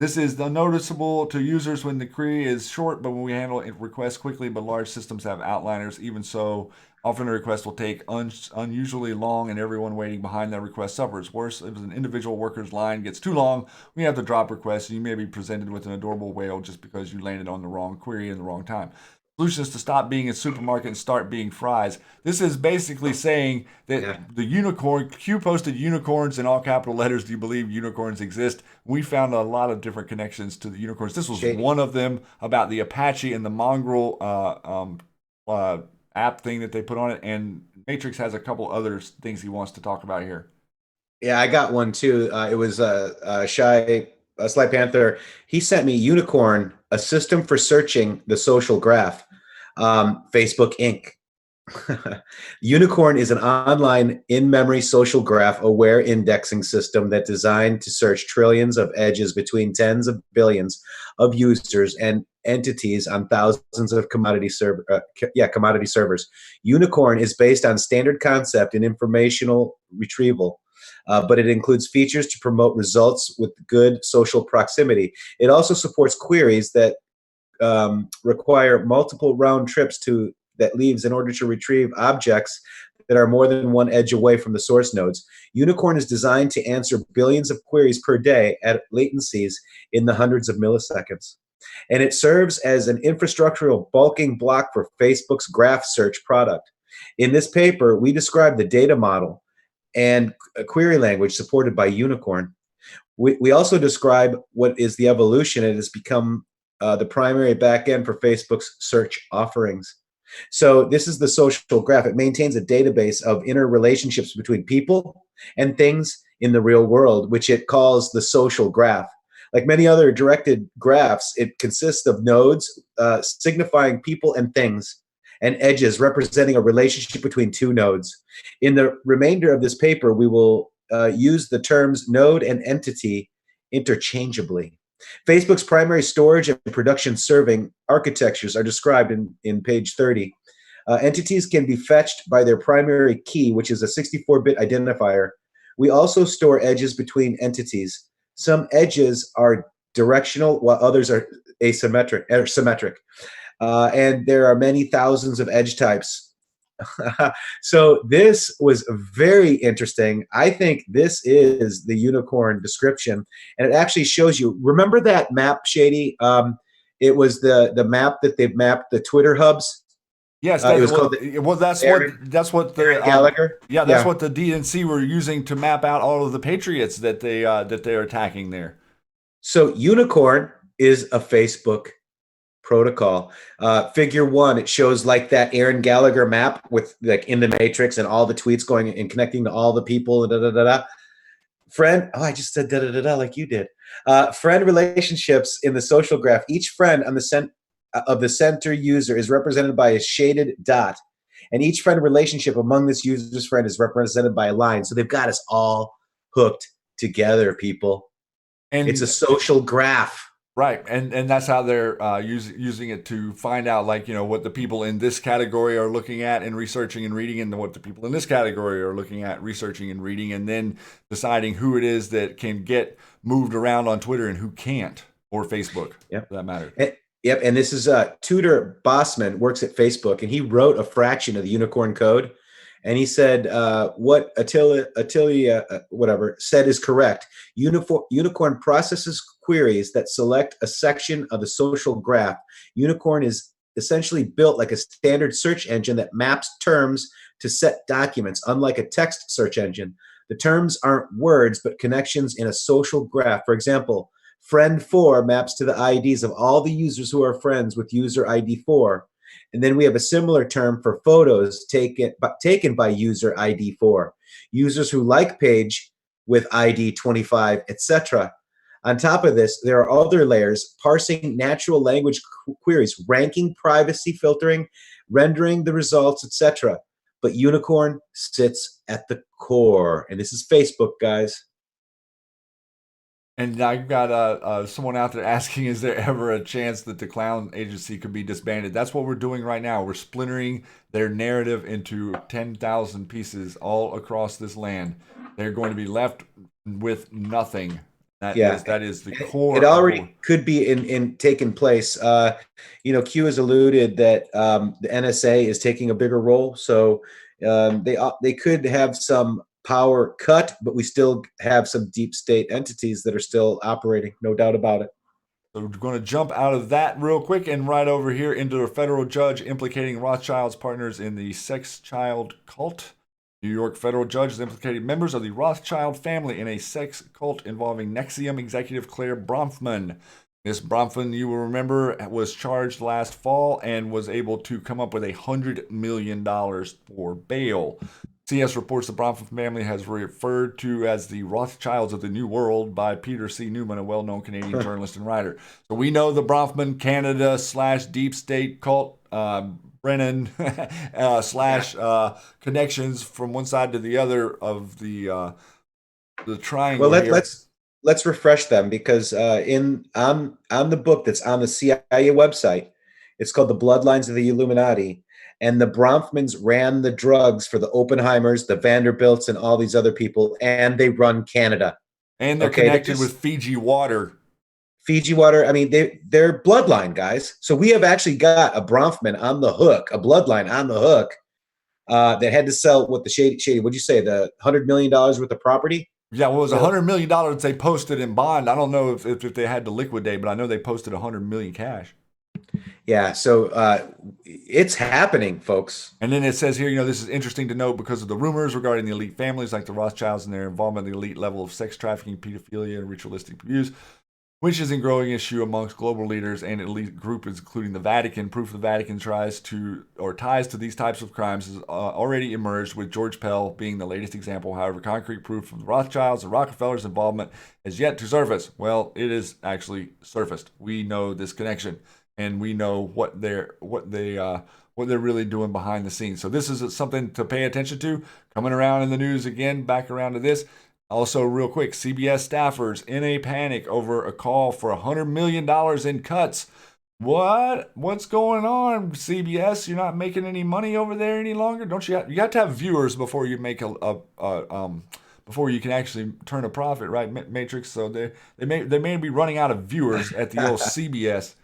This is noticeable to users when the query is short, but when we handle requests quickly, but large systems have outliners. Even so, often a request will take unusually long, and everyone waiting behind that request suffers. Worse, if an individual worker's line gets too long, we have to drop requests, and you may be presented with an adorable whale just because you landed on the wrong query in the wrong time. Solution is to stop being a supermarket and start being fries. This is basically saying that the unicorn, Q posted unicorns in all capital letters. Do you believe unicorns exist? We found a lot of different connections to the unicorns. This was one of them, about the Apache and the mongrel app thing that they put on it. And Matrix has a couple other things he wants to talk about here. Yeah, I got one too. It was Sly Panther. He sent me Unicorn, a system for searching the social graph. Facebook Inc. Unicorn is an online in-memory social graph aware indexing system that's designed to search trillions of edges between tens of billions of users and entities on thousands of commodity servers. Unicorn is based on standard concept and informational retrieval. But it includes features to promote results with good social proximity. It also supports queries that require multiple round trips that leaves in order to retrieve objects that are more than one edge away from the source nodes. Unicorn is designed to answer billions of queries per day at latencies in the hundreds of milliseconds. And it serves as an infrastructural bulking block for Facebook's graph search product. In this paper, we describe the data model and a query language supported by Unicorn. We also describe what is the evolution. It has become the primary backend for Facebook's search offerings. So this is the social graph. It maintains a database of interrelationships between people and things in the real world, which it calls the social graph. Like many other directed graphs, it consists of nodes signifying people and things, and edges representing a relationship between two nodes. In the remainder of this paper, we will use the terms node and entity interchangeably. Facebook's primary storage and production serving architectures are described in page 30. Entities can be fetched by their primary key, which is a 64-bit identifier, We also store edges between entities. Some edges are directional, while others are asymmetric or symmetric. And there are many thousands of edge types. So this was very interesting. I think this is the unicorn description, and it actually shows you. Remember that map, Shady? It was the map that they mapped the Twitter hubs. Yes, It that's was called that's what Aaron the Gallagher. yeah, that's Yeah. what the DNC were using to map out all of the Patriots that they're attacking there. So unicorn is a Facebook protocol. Figure one, it shows like that Aaron Gallagher map with like in the matrix and all the tweets going and connecting to all the people. Da, da, da, da. Friend, oh, I just said da da da da like you did. Friend relationships in the social graph. Each friend on of the center user is represented by a shaded dot, and each friend relationship among this user's friend is represented by a line. So they've got us all hooked together, people. It's a And social graph. right, and that's how they're using it to find out, like, what the people in this category are looking at and researching and reading, and what the people in this category are looking at, researching and reading, and then deciding who it is that can get moved around on Twitter and who can't, or Facebook, Yep. for that matter. Yep, and this is Tudor Bossman works at Facebook, and he wrote a fraction of the unicorn code, and he said what Attilia whatever said is correct. Unicorn processes queries that select a section of the social graph. Unicorn is essentially built like a standard search engine that maps terms to set documents, unlike a text search engine. The terms aren't words, but connections in a social graph. For example, friend 4 maps to the IDs of all the users who are friends with user ID 4. And then we have a similar term for photos taken by user ID 4. Users who like page with ID 25, etc. On top of this, there are other layers: parsing natural language queries, ranking, privacy filtering, rendering the results, etc. But unicorn sits at the core. And this is Facebook, guys. And I've got someone out there asking, is there ever a chance that the clown agency could be disbanded? That's what we're doing right now. We're splintering their narrative into 10,000 pieces all across this land. They're going to be left with nothing. That is the core. It already could be in taking place. Q has alluded that the NSA is taking a bigger role, so they could have some power cut, but we still have some deep state entities that are still operating, no doubt about it. So we're going to jump out of that real quick and right over here into a federal judge implicating Rothschild's partners in the sex child cult. New York federal judge has implicated members of the Rothschild family in a sex cult involving NXIVM executive Claire Bronfman. Miss Bronfman, you will remember, was charged last fall and was able to come up with $100 million for bail. CS reports the Bronfman family has referred to as the Rothschilds of the New World by Peter C. Newman, a well-known Canadian journalist and writer. So we know the Bronfman Canada / deep state cult, Brennan / connections from one side to the other of the triangle. Well, let's refresh them, because on the book that's on the CIA website, it's called The Bloodlines of the Illuminati. And the Bronfmans ran the drugs for the Oppenheimers, the Vanderbilts, and all these other people, and they run Canada. And they're connected with Fiji Water. Fiji Water, I mean, they're bloodline, guys. So we have actually got a Bronfman on the hook, a bloodline on the hook, that had to sell what the Shady, what'd you say, the $100 million worth of property? Yeah, well, it was $100 million they posted in bond. I don't know if they had to liquidate, but I know they posted $100 million cash. Yeah, so it's happening, folks. And then it says here, this is interesting to note because of the rumors regarding the elite families like the Rothschilds and their involvement in the elite level of sex trafficking, pedophilia, and ritualistic abuse, which is a growing issue amongst global leaders and elite groups, including the Vatican. Proof the Vatican ties to these types of crimes has already emerged, with George Pell being the latest example. However, concrete proof from the Rothschilds and Rockefellers' involvement has yet to surface. Well, it is actually surfaced. We know this connection, and we know what they're really doing behind the scenes. So this is something to pay attention to. Coming around in the news again, back around to this. Also, real quick, CBS staffers in a panic over a call for $100 million in cuts. What's going on, CBS? You're not making any money over there any longer? Don't you have to have viewers before you make before you can actually turn a profit, right, Matrix? So they may be running out of viewers at the old CBS.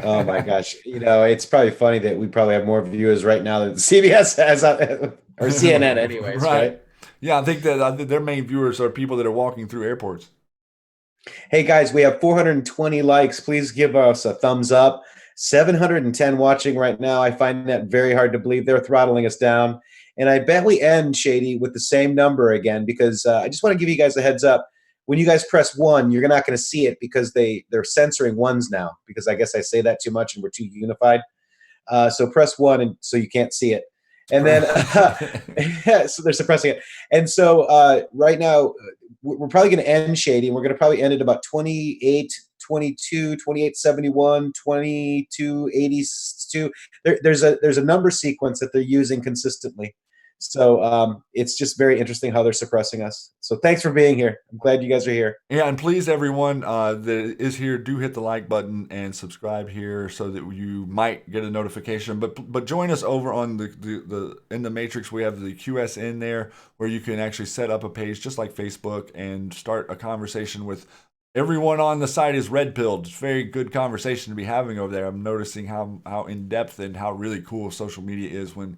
Oh my gosh. It's probably funny that we probably have more viewers right now than CBS has or CNN anyways, Right. right? Yeah, I think that their main viewers are people that are walking through airports. Hey guys, we have 420 likes. Please give us a thumbs up. 710 watching right now. I find that very hard to believe. They're throttling us down. And I bet we end, Shady, with the same number again because I just want to give you guys a heads up. When you guys press one, you're not going to see it because they're censoring ones now because I guess I say that too much and we're too unified. So press one, and so you can't see it. And then, so they're suppressing it. And so right now, we're probably going to end Shady, and we're going to probably end at about 28, 22, 28, 71, 22, 82. There's a number sequence that they're using consistently. So it's just very interesting how they're suppressing us. So thanks for being here. I'm glad you guys are here. Yeah, and please, everyone that is here, do hit the like button and subscribe here so that you might get a notification. But join us over on the in the Matrix. We have the QSN there where you can actually set up a page just like Facebook and start a conversation with everyone on the site. Is red pilled. It's very good conversation to be having over there. I'm noticing how in depth and how really cool social media is when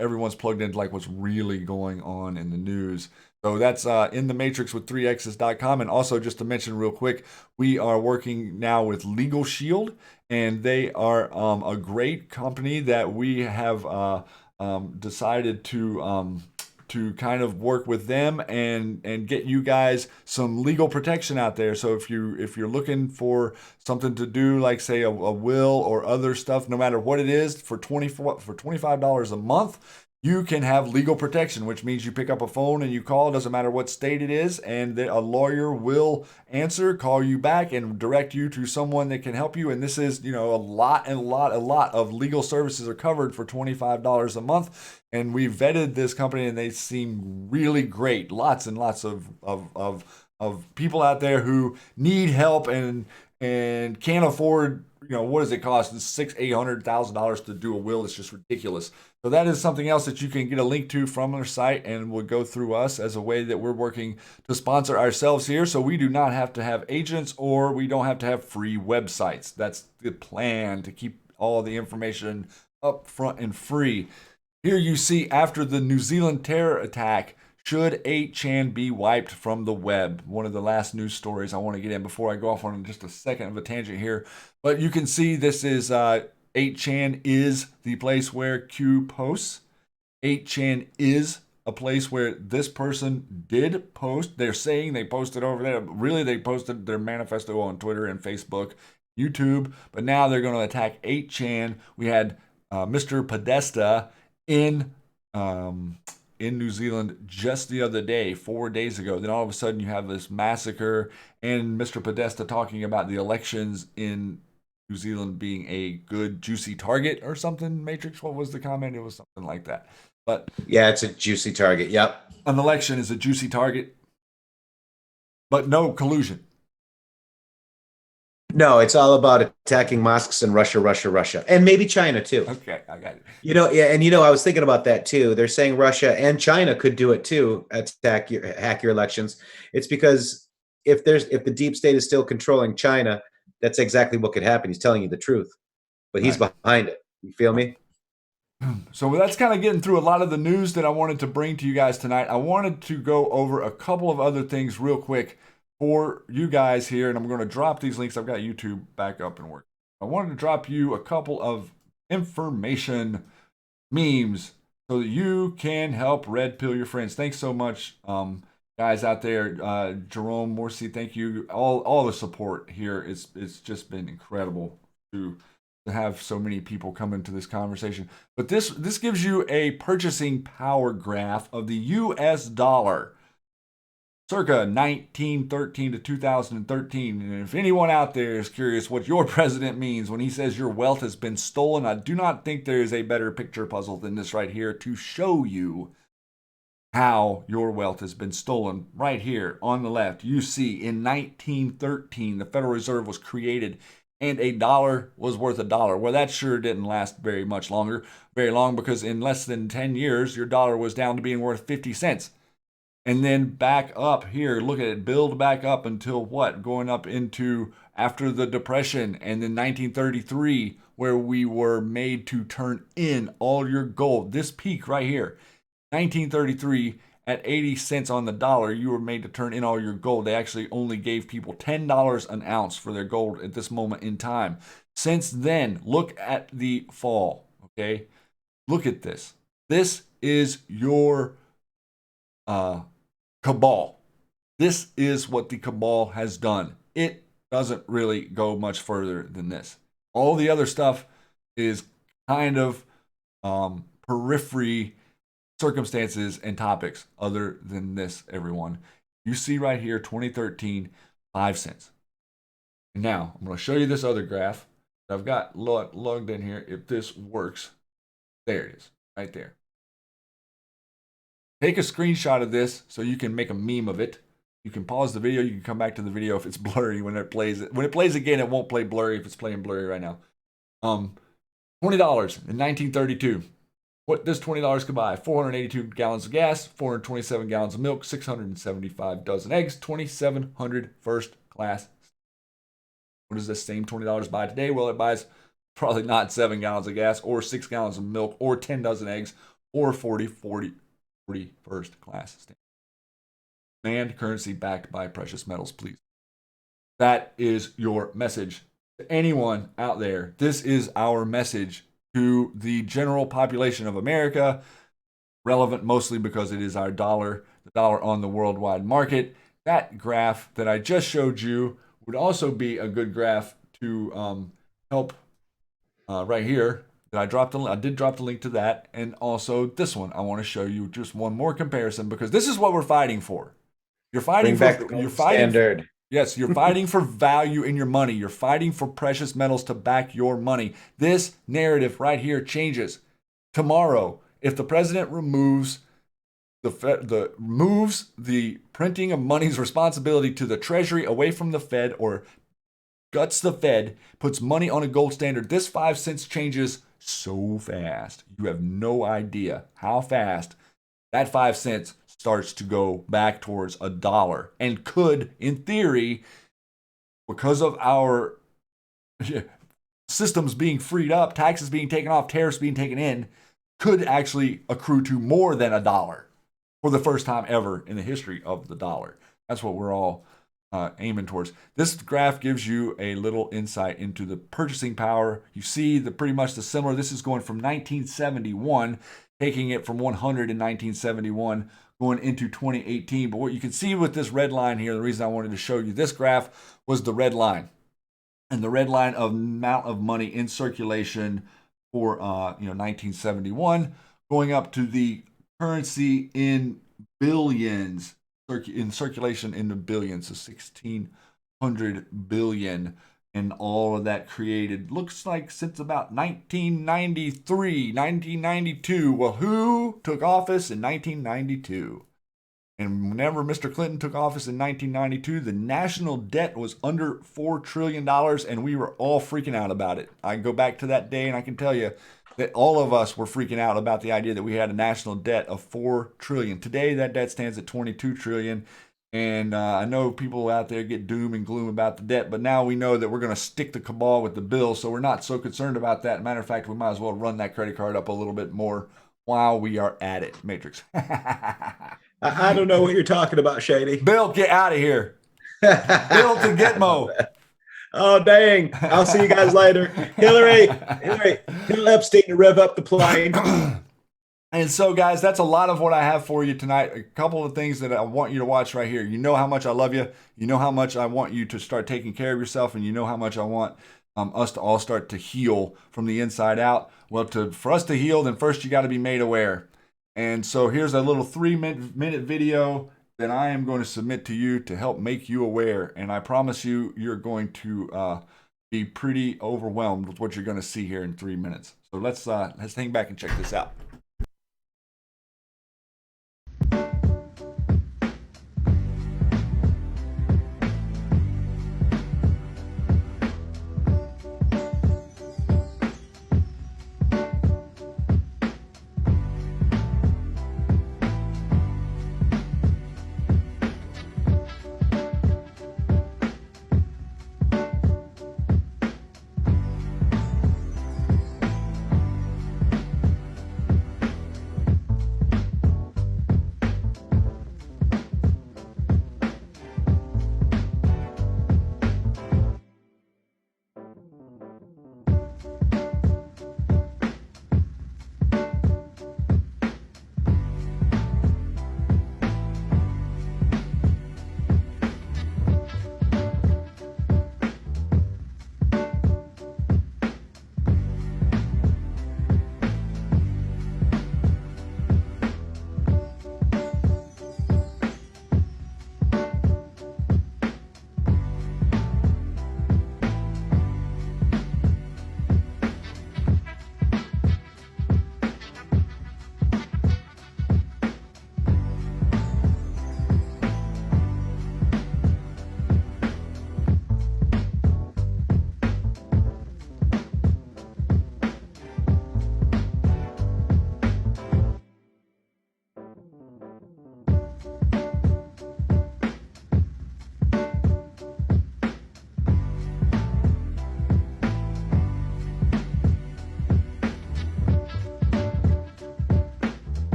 everyone's plugged into like what's really going on in the news. So that's in the Matrix with 3x's.com. And also, just to mention real quick, we are working now with Legal Shield, and they are a great company that we have decided to kind of work with them and get you guys some legal protection out there. So if you're looking for something to do, like say a will or other stuff, no matter what it is, for $25 a month, you can have legal protection, which means you pick up a phone and you call. It doesn't matter what state it is, and a lawyer will answer, call you back, and direct you to someone that can help you. And this is, a lot of legal services are covered for $25 a month. And we vetted this company, and they seem really great. Lots and lots of people out there who need help and can't afford. What does it cost? $600,000-$800,000 to do a will. It's just ridiculous. So that is something else that you can get a link to from our site, and will go through us as a way that we're working to sponsor ourselves here. So we do not have to have agents, or we don't have to have free websites. That's the plan, to keep all the information up front and free. Here you see, after the New Zealand terror attack, should 8chan be wiped from the web? One of the last news stories I want to get in before I go off on just a second of a tangent here. But you can see this is 8chan is the place where Q posts. 8chan is a place where this person did post. They're saying they posted over there. Really, they posted their manifesto on Twitter and Facebook, YouTube. But now they're going to attack 8chan. We had Mr. Podesta in New Zealand just the other day, 4 days ago. Then all of a sudden you have this massacre, and Mr. Podesta talking about the elections in New Zealand being a good, juicy target or something. Matrix, what was the comment? It was something like that. But yeah, it's a juicy target. Yep. An election is a juicy target, but no collusion. No, it's all about attacking mosques in Russia, and maybe China too. Okay, I got it. I was thinking about that too. They're saying Russia and China could do it too, hack your elections. It's because if the deep state is still controlling China, that's exactly what could happen. He's telling you the truth, but he's behind it. You feel me? So that's kind of getting through a lot of the news that I wanted to bring to you guys tonight. I wanted to go over a couple of other things real quick for you guys here, and I'm going to drop these links. I've got YouTube back up and working. I wanted to drop you a couple of information memes so that you can help red pill your friends. Thanks so much, guys out there. Jerome, Morsi, thank you. All the support here. It's just been incredible to have so many people come into this conversation. But this gives you a purchasing power graph of the US dollar circa 1913 to 2013. And if anyone out there is curious what your president means when he says your wealth has been stolen, I do not think there is a better picture puzzle than this right here to show you how your wealth has been stolen. Right here on the left, you see in 1913, the Federal Reserve was created, and a dollar was worth a dollar. Well, that sure didn't last very long, because in less than 10 years, your dollar was down to being worth 50 cents. And then back up here, look at it, build back up until what? Going up into after the Depression, and then 1933, where we were made to turn in all your gold. This peak right here, 1933, at 80 cents on the dollar, you were made to turn in all your gold. They actually only gave people $10 an ounce for their gold at this moment in time. Since then, look at the fall, okay? Look at this. This is your cabal. This is what the cabal has done. It doesn't really go much further than this. All the other stuff is kind of periphery circumstances and topics other than this, everyone. You see right here, 2013, 5 cents. And now, I'm going to show you this other graph that I've got logged in here. If this works, there it is, right there. Take a screenshot of this so you can make a meme of it. You can pause the video. You can come back to the video if it's blurry when it plays. When it plays again, it won't play blurry if it's playing blurry right now. $20 in 1932. What does $20 could buy? 482 gallons of gas, 427 gallons of milk, 675 dozen eggs, 2,700 first class. What does this same $20 buy today? Well, it buys probably not 7 gallons of gas or 6 gallons of milk or 10 dozen eggs or 40 first class. Demand currency backed by precious metals, please. That is your message to anyone out there. This is our message to the general population of America, relevant mostly because it is our dollar, the dollar on the worldwide market. That graph that I just showed you would also be a good graph to help right here. I did drop the link to that, and also this one. I want to show you just one more comparison because this is what we're fighting for. You're fighting standard. Yes, you're fighting for value in your money. You're fighting for precious metals to back your money. This narrative right here changes. Tomorrow, if the president removes the printing of money's responsibility to the Treasury away from the Fed or guts the Fed, puts money on a gold standard, this 5 cents changes so fast. You have no idea how fast that 5 cents starts to go back towards $1 and could, in theory, because of our systems being freed up, taxes being taken off, tariffs being taken in, could actually accrue to more than $1 for the first time ever in the history of the dollar. That's what we're all aiming towards. This graph gives you a little insight into the purchasing power. You see pretty much the similar. This is going from 1971, taking it from 100 in 1971, going into 2018. But what you can see with this red line here, the reason I wanted to show you this graph was the red line. And the red line of amount of money in circulation for 1971, going up to the currency in billions, in circulation in the billions, so 1,600 billion, and all of that created, looks like since about 1993, 1992. Well, who took office in 1992? And whenever Mr. Clinton took office in 1992, the national debt was under $4 trillion, and we were all freaking out about it. I go back to that day, and I can tell you that all of us were freaking out about the idea that we had a national debt of $4 trillion. Today, that debt stands at $22 trillion. And I know people out there get doom and gloom about the debt, but now we know that we're going to stick the cabal with the bill, so we're not so concerned about that. Matter of fact, we might as well run that credit card up a little bit more while we are at it. Matrix. I don't know what you're talking about, Shady. Bill, get out of here. Bill to Gitmo. Oh, dang. I'll see you guys later. Hillary, tell Epstein to rev up the plane. And so, guys, that's a lot of what I have for you tonight. A couple of things that I want you to watch right here. You know how much I love you. You know how much I want you to start taking care of yourself. And you know how much I want us to all start to heal from the inside out. Well, for us to heal, then first you got to be made aware. And so here's a little 3-minute video that I am going to submit to you to help make you aware. And I promise you, you're going to be pretty overwhelmed with what you're going to see here in 3 minutes. So let's hang back and check this out.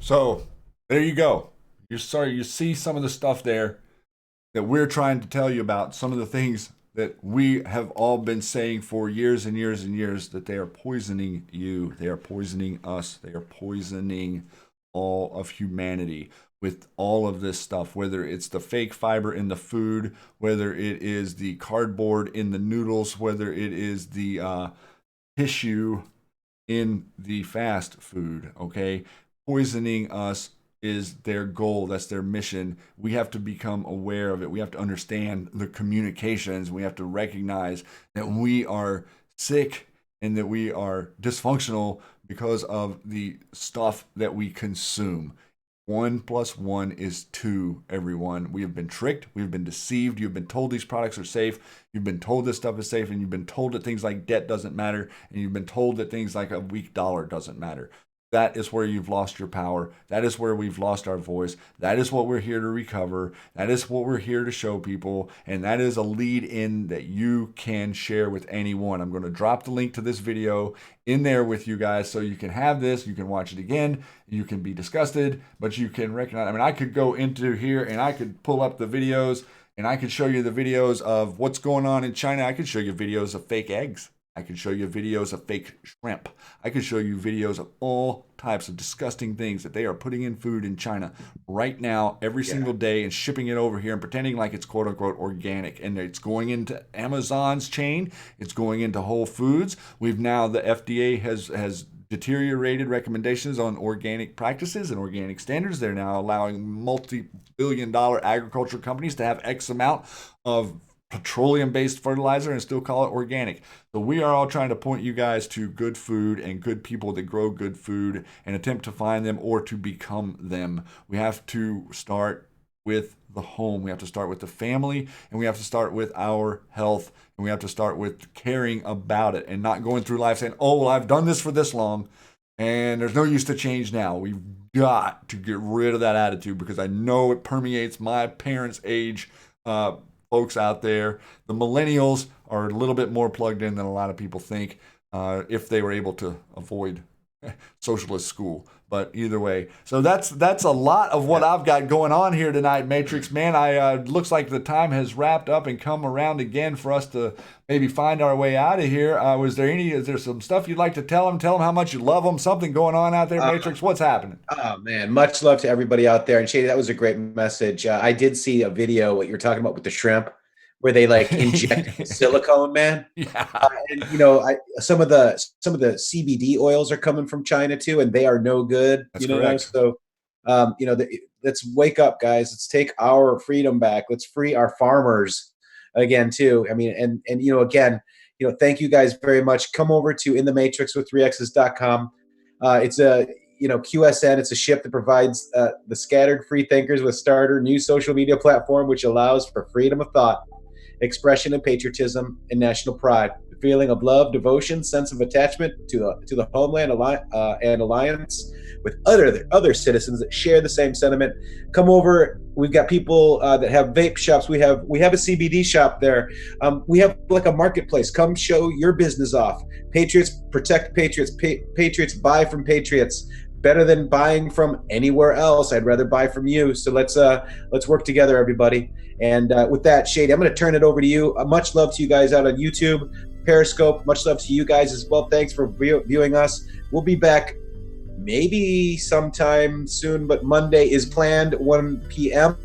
So there you go. You see some of the stuff there that we're trying to tell you about, some of the things that we have all been saying for years and years and years, that they are poisoning you, they are poisoning us, they are poisoning all of humanity with all of this stuff, whether it's the fake fiber in the food, whether it is the cardboard in the noodles, whether it is the tissue in the fast food, okay? Poisoning us is their goal. That's their mission. We have to become aware of it. We have to understand the communications. We have to recognize that we are sick and that we are dysfunctional because of the stuff that we consume. 1 + 1 is 2, everyone. We have been tricked. We've been deceived. You've been told these products are safe. You've been told this stuff is safe, and you've been told that things like debt doesn't matter, and you've been told that things like a weak dollar doesn't matter. That is where you've lost your power. That is where we've lost our voice. That is what we're here to recover. That is what we're here to show people. And that is a lead in that you can share with anyone. I'm going to drop the link to this video in there with you guys so you can have this. You can watch it again. You can be disgusted, but you can recognize. I mean, I could go into here and I could pull up the videos and I could show you the videos of what's going on in China. I could show you videos of fake eggs. I could show you videos of fake shrimp. I could show you videos of all types of disgusting things that they are putting in food in China right now, every single day, and shipping it over here and pretending like it's quote unquote organic. And it's going into Amazon's chain. It's going into Whole Foods. We've now, the FDA has deteriorated recommendations on organic practices and organic standards. They're now allowing multi-billion-dollar agriculture companies to have X amount of petroleum-based fertilizer and still call it organic. So we are all trying to point you guys to good food and good people that grow good food and attempt to find them or to become them. We have to start with the home. We have to start with the family, and we have to start with our health, and we have to start with caring about it and not going through life saying, oh, well, I've done this for this long and there's no use to change now. We've got to get rid of that attitude, because I know it permeates my parents' age folks out there. The millennials are a little bit more plugged in than a lot of people think, if they were able to avoid socialist school. But either way, so that's a lot of what I've got going on here tonight, Matrix man. I looks like the time has wrapped up and come around again for us to maybe find our way out of here. Is there some stuff you'd like to tell them? Tell them how much you love them. Something going on out there, Matrix? What's happening? Oh man, much love to everybody out there. And Shady, that was a great message. I did see a video, what you're talking about with the shrimp, where they like inject silicone, man. Yeah. And some of the CBD oils are coming from China too, and they are no good. That's correct. So let's wake up, guys. Let's take our freedom back. Let's free our farmers again too. I mean, and again, thank you guys very much. Come over to intheMatrixxx.com. It's a QSN. It's a ship that provides the scattered free thinkers with starter new social media platform, which allows for freedom of thought, expression and patriotism, and national pride. The feeling of love, devotion, sense of attachment to the homeland and alliance with other citizens that share the same sentiment. Come over. We've got people that have vape shops. We have a CBD shop there. We have like a marketplace. Come show your business off. Patriots protect patriots. Patriots buy from patriots. Better than buying from anywhere else. I'd rather buy from you. So let's work together, everybody. And with that, Shady, I'm going to turn it over to you. Much love to you guys out on YouTube, Periscope. Much love to you guys as well. Thanks for viewing us. We'll be back maybe sometime soon, but Monday is planned, 1 p.m.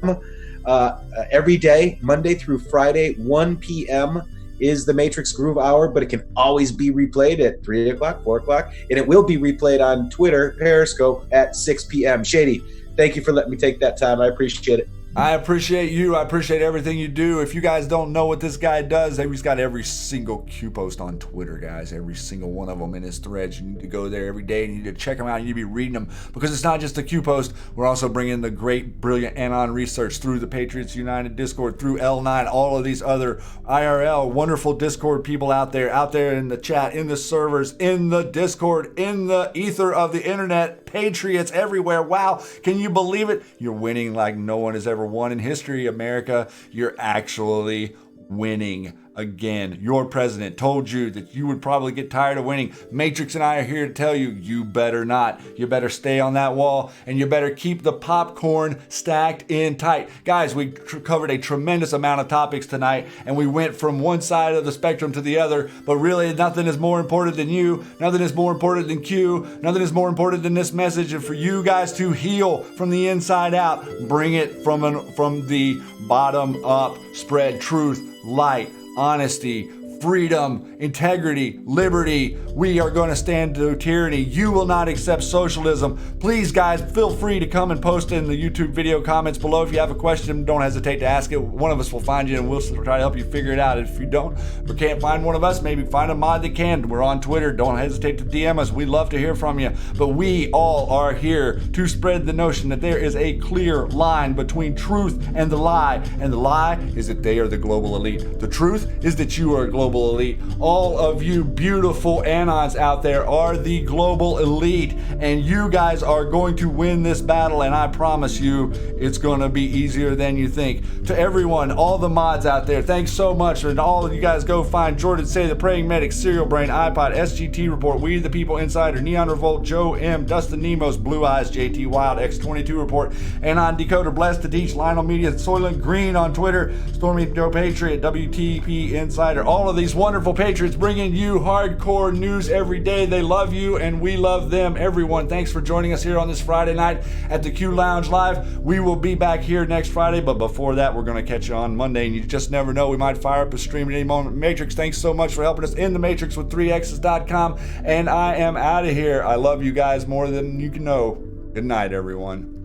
Every day, Monday through Friday, 1 p.m. is the Matrix Groove Hour, but it can always be replayed at 3 o'clock, 4 o'clock, and it will be replayed on Twitter, Periscope, at 6 p.m. Shady, thank you for letting me take that time. I appreciate it. I appreciate you. I appreciate everything you do. If you guys don't know what this guy does, he's got every single Q post on Twitter, guys. Every single one of them in his threads. You need to go there every day. You need to check them out. You need to be reading them, because it's not just the Q post. We're also bringing the great, brilliant Anon research through the Patriots United Discord, through L9, all of these other IRL, wonderful Discord people out there in the chat, in the servers, in the Discord, in the ether of the internet. Patriots everywhere. Wow. Can you believe it? You're winning like no one has ever won in history, America. You're actually winning. again. Your president told you that you would probably get tired of winning. Matrix and I are here to tell you, you better not. You better stay on that wall, and you better keep the popcorn stacked in tight. Guys, we covered a tremendous amount of topics tonight, and we went from one side of the spectrum to the other, but really nothing is more important than you. Nothing is more important than Q. Nothing is more important than this message. And for you guys to heal from the inside out, bring it from the bottom up. Spread truth, light, honesty, freedom, integrity, liberty. We are going to stand to tyranny. You will not accept socialism. Please, guys, feel free to come and post in the YouTube video comments below. If you have a question, don't hesitate to ask it. One of us will find you and we'll try to help you figure it out. If you don't or can't find one of us, maybe find a mod that can. We're on Twitter. Don't hesitate to DM us. We'd love to hear from you. But we all are here to spread the notion that there is a clear line between truth and the lie. And the lie is that they are the global elite. The truth is that you are a global elite. All of you beautiful anons out there are the global elite, and you guys are going to win this battle, and I promise you it's going to be easier than you think. To everyone, all the mods out there, thanks so much. And all of you guys, go find Jordan Say, The Praying Medic, Serial Brain, iPod, SGT Report, We the People Insider, Neon Revolt, Joe M, Dustin Nemos, Blue Eyes, JT Wild, X22 Report, Anon Decoder, Blessed to Teach, Lionel Media, Soylent Green on Twitter, Stormy Joe Patriot, WTP Insider, all of these wonderful patriots bringing you hardcore news every day. They love you and we love them. Everyone, thanks for joining us here on this Friday night at the Q Lounge Live. We will be back here next Friday, but before that, we're going to catch you on Monday, and you just never know. We might fire up a stream at any moment. Matrix, thanks so much for helping us in the Matrix with 3x's.com, and I am out of here. I love you guys more than you can know. Good night, everyone.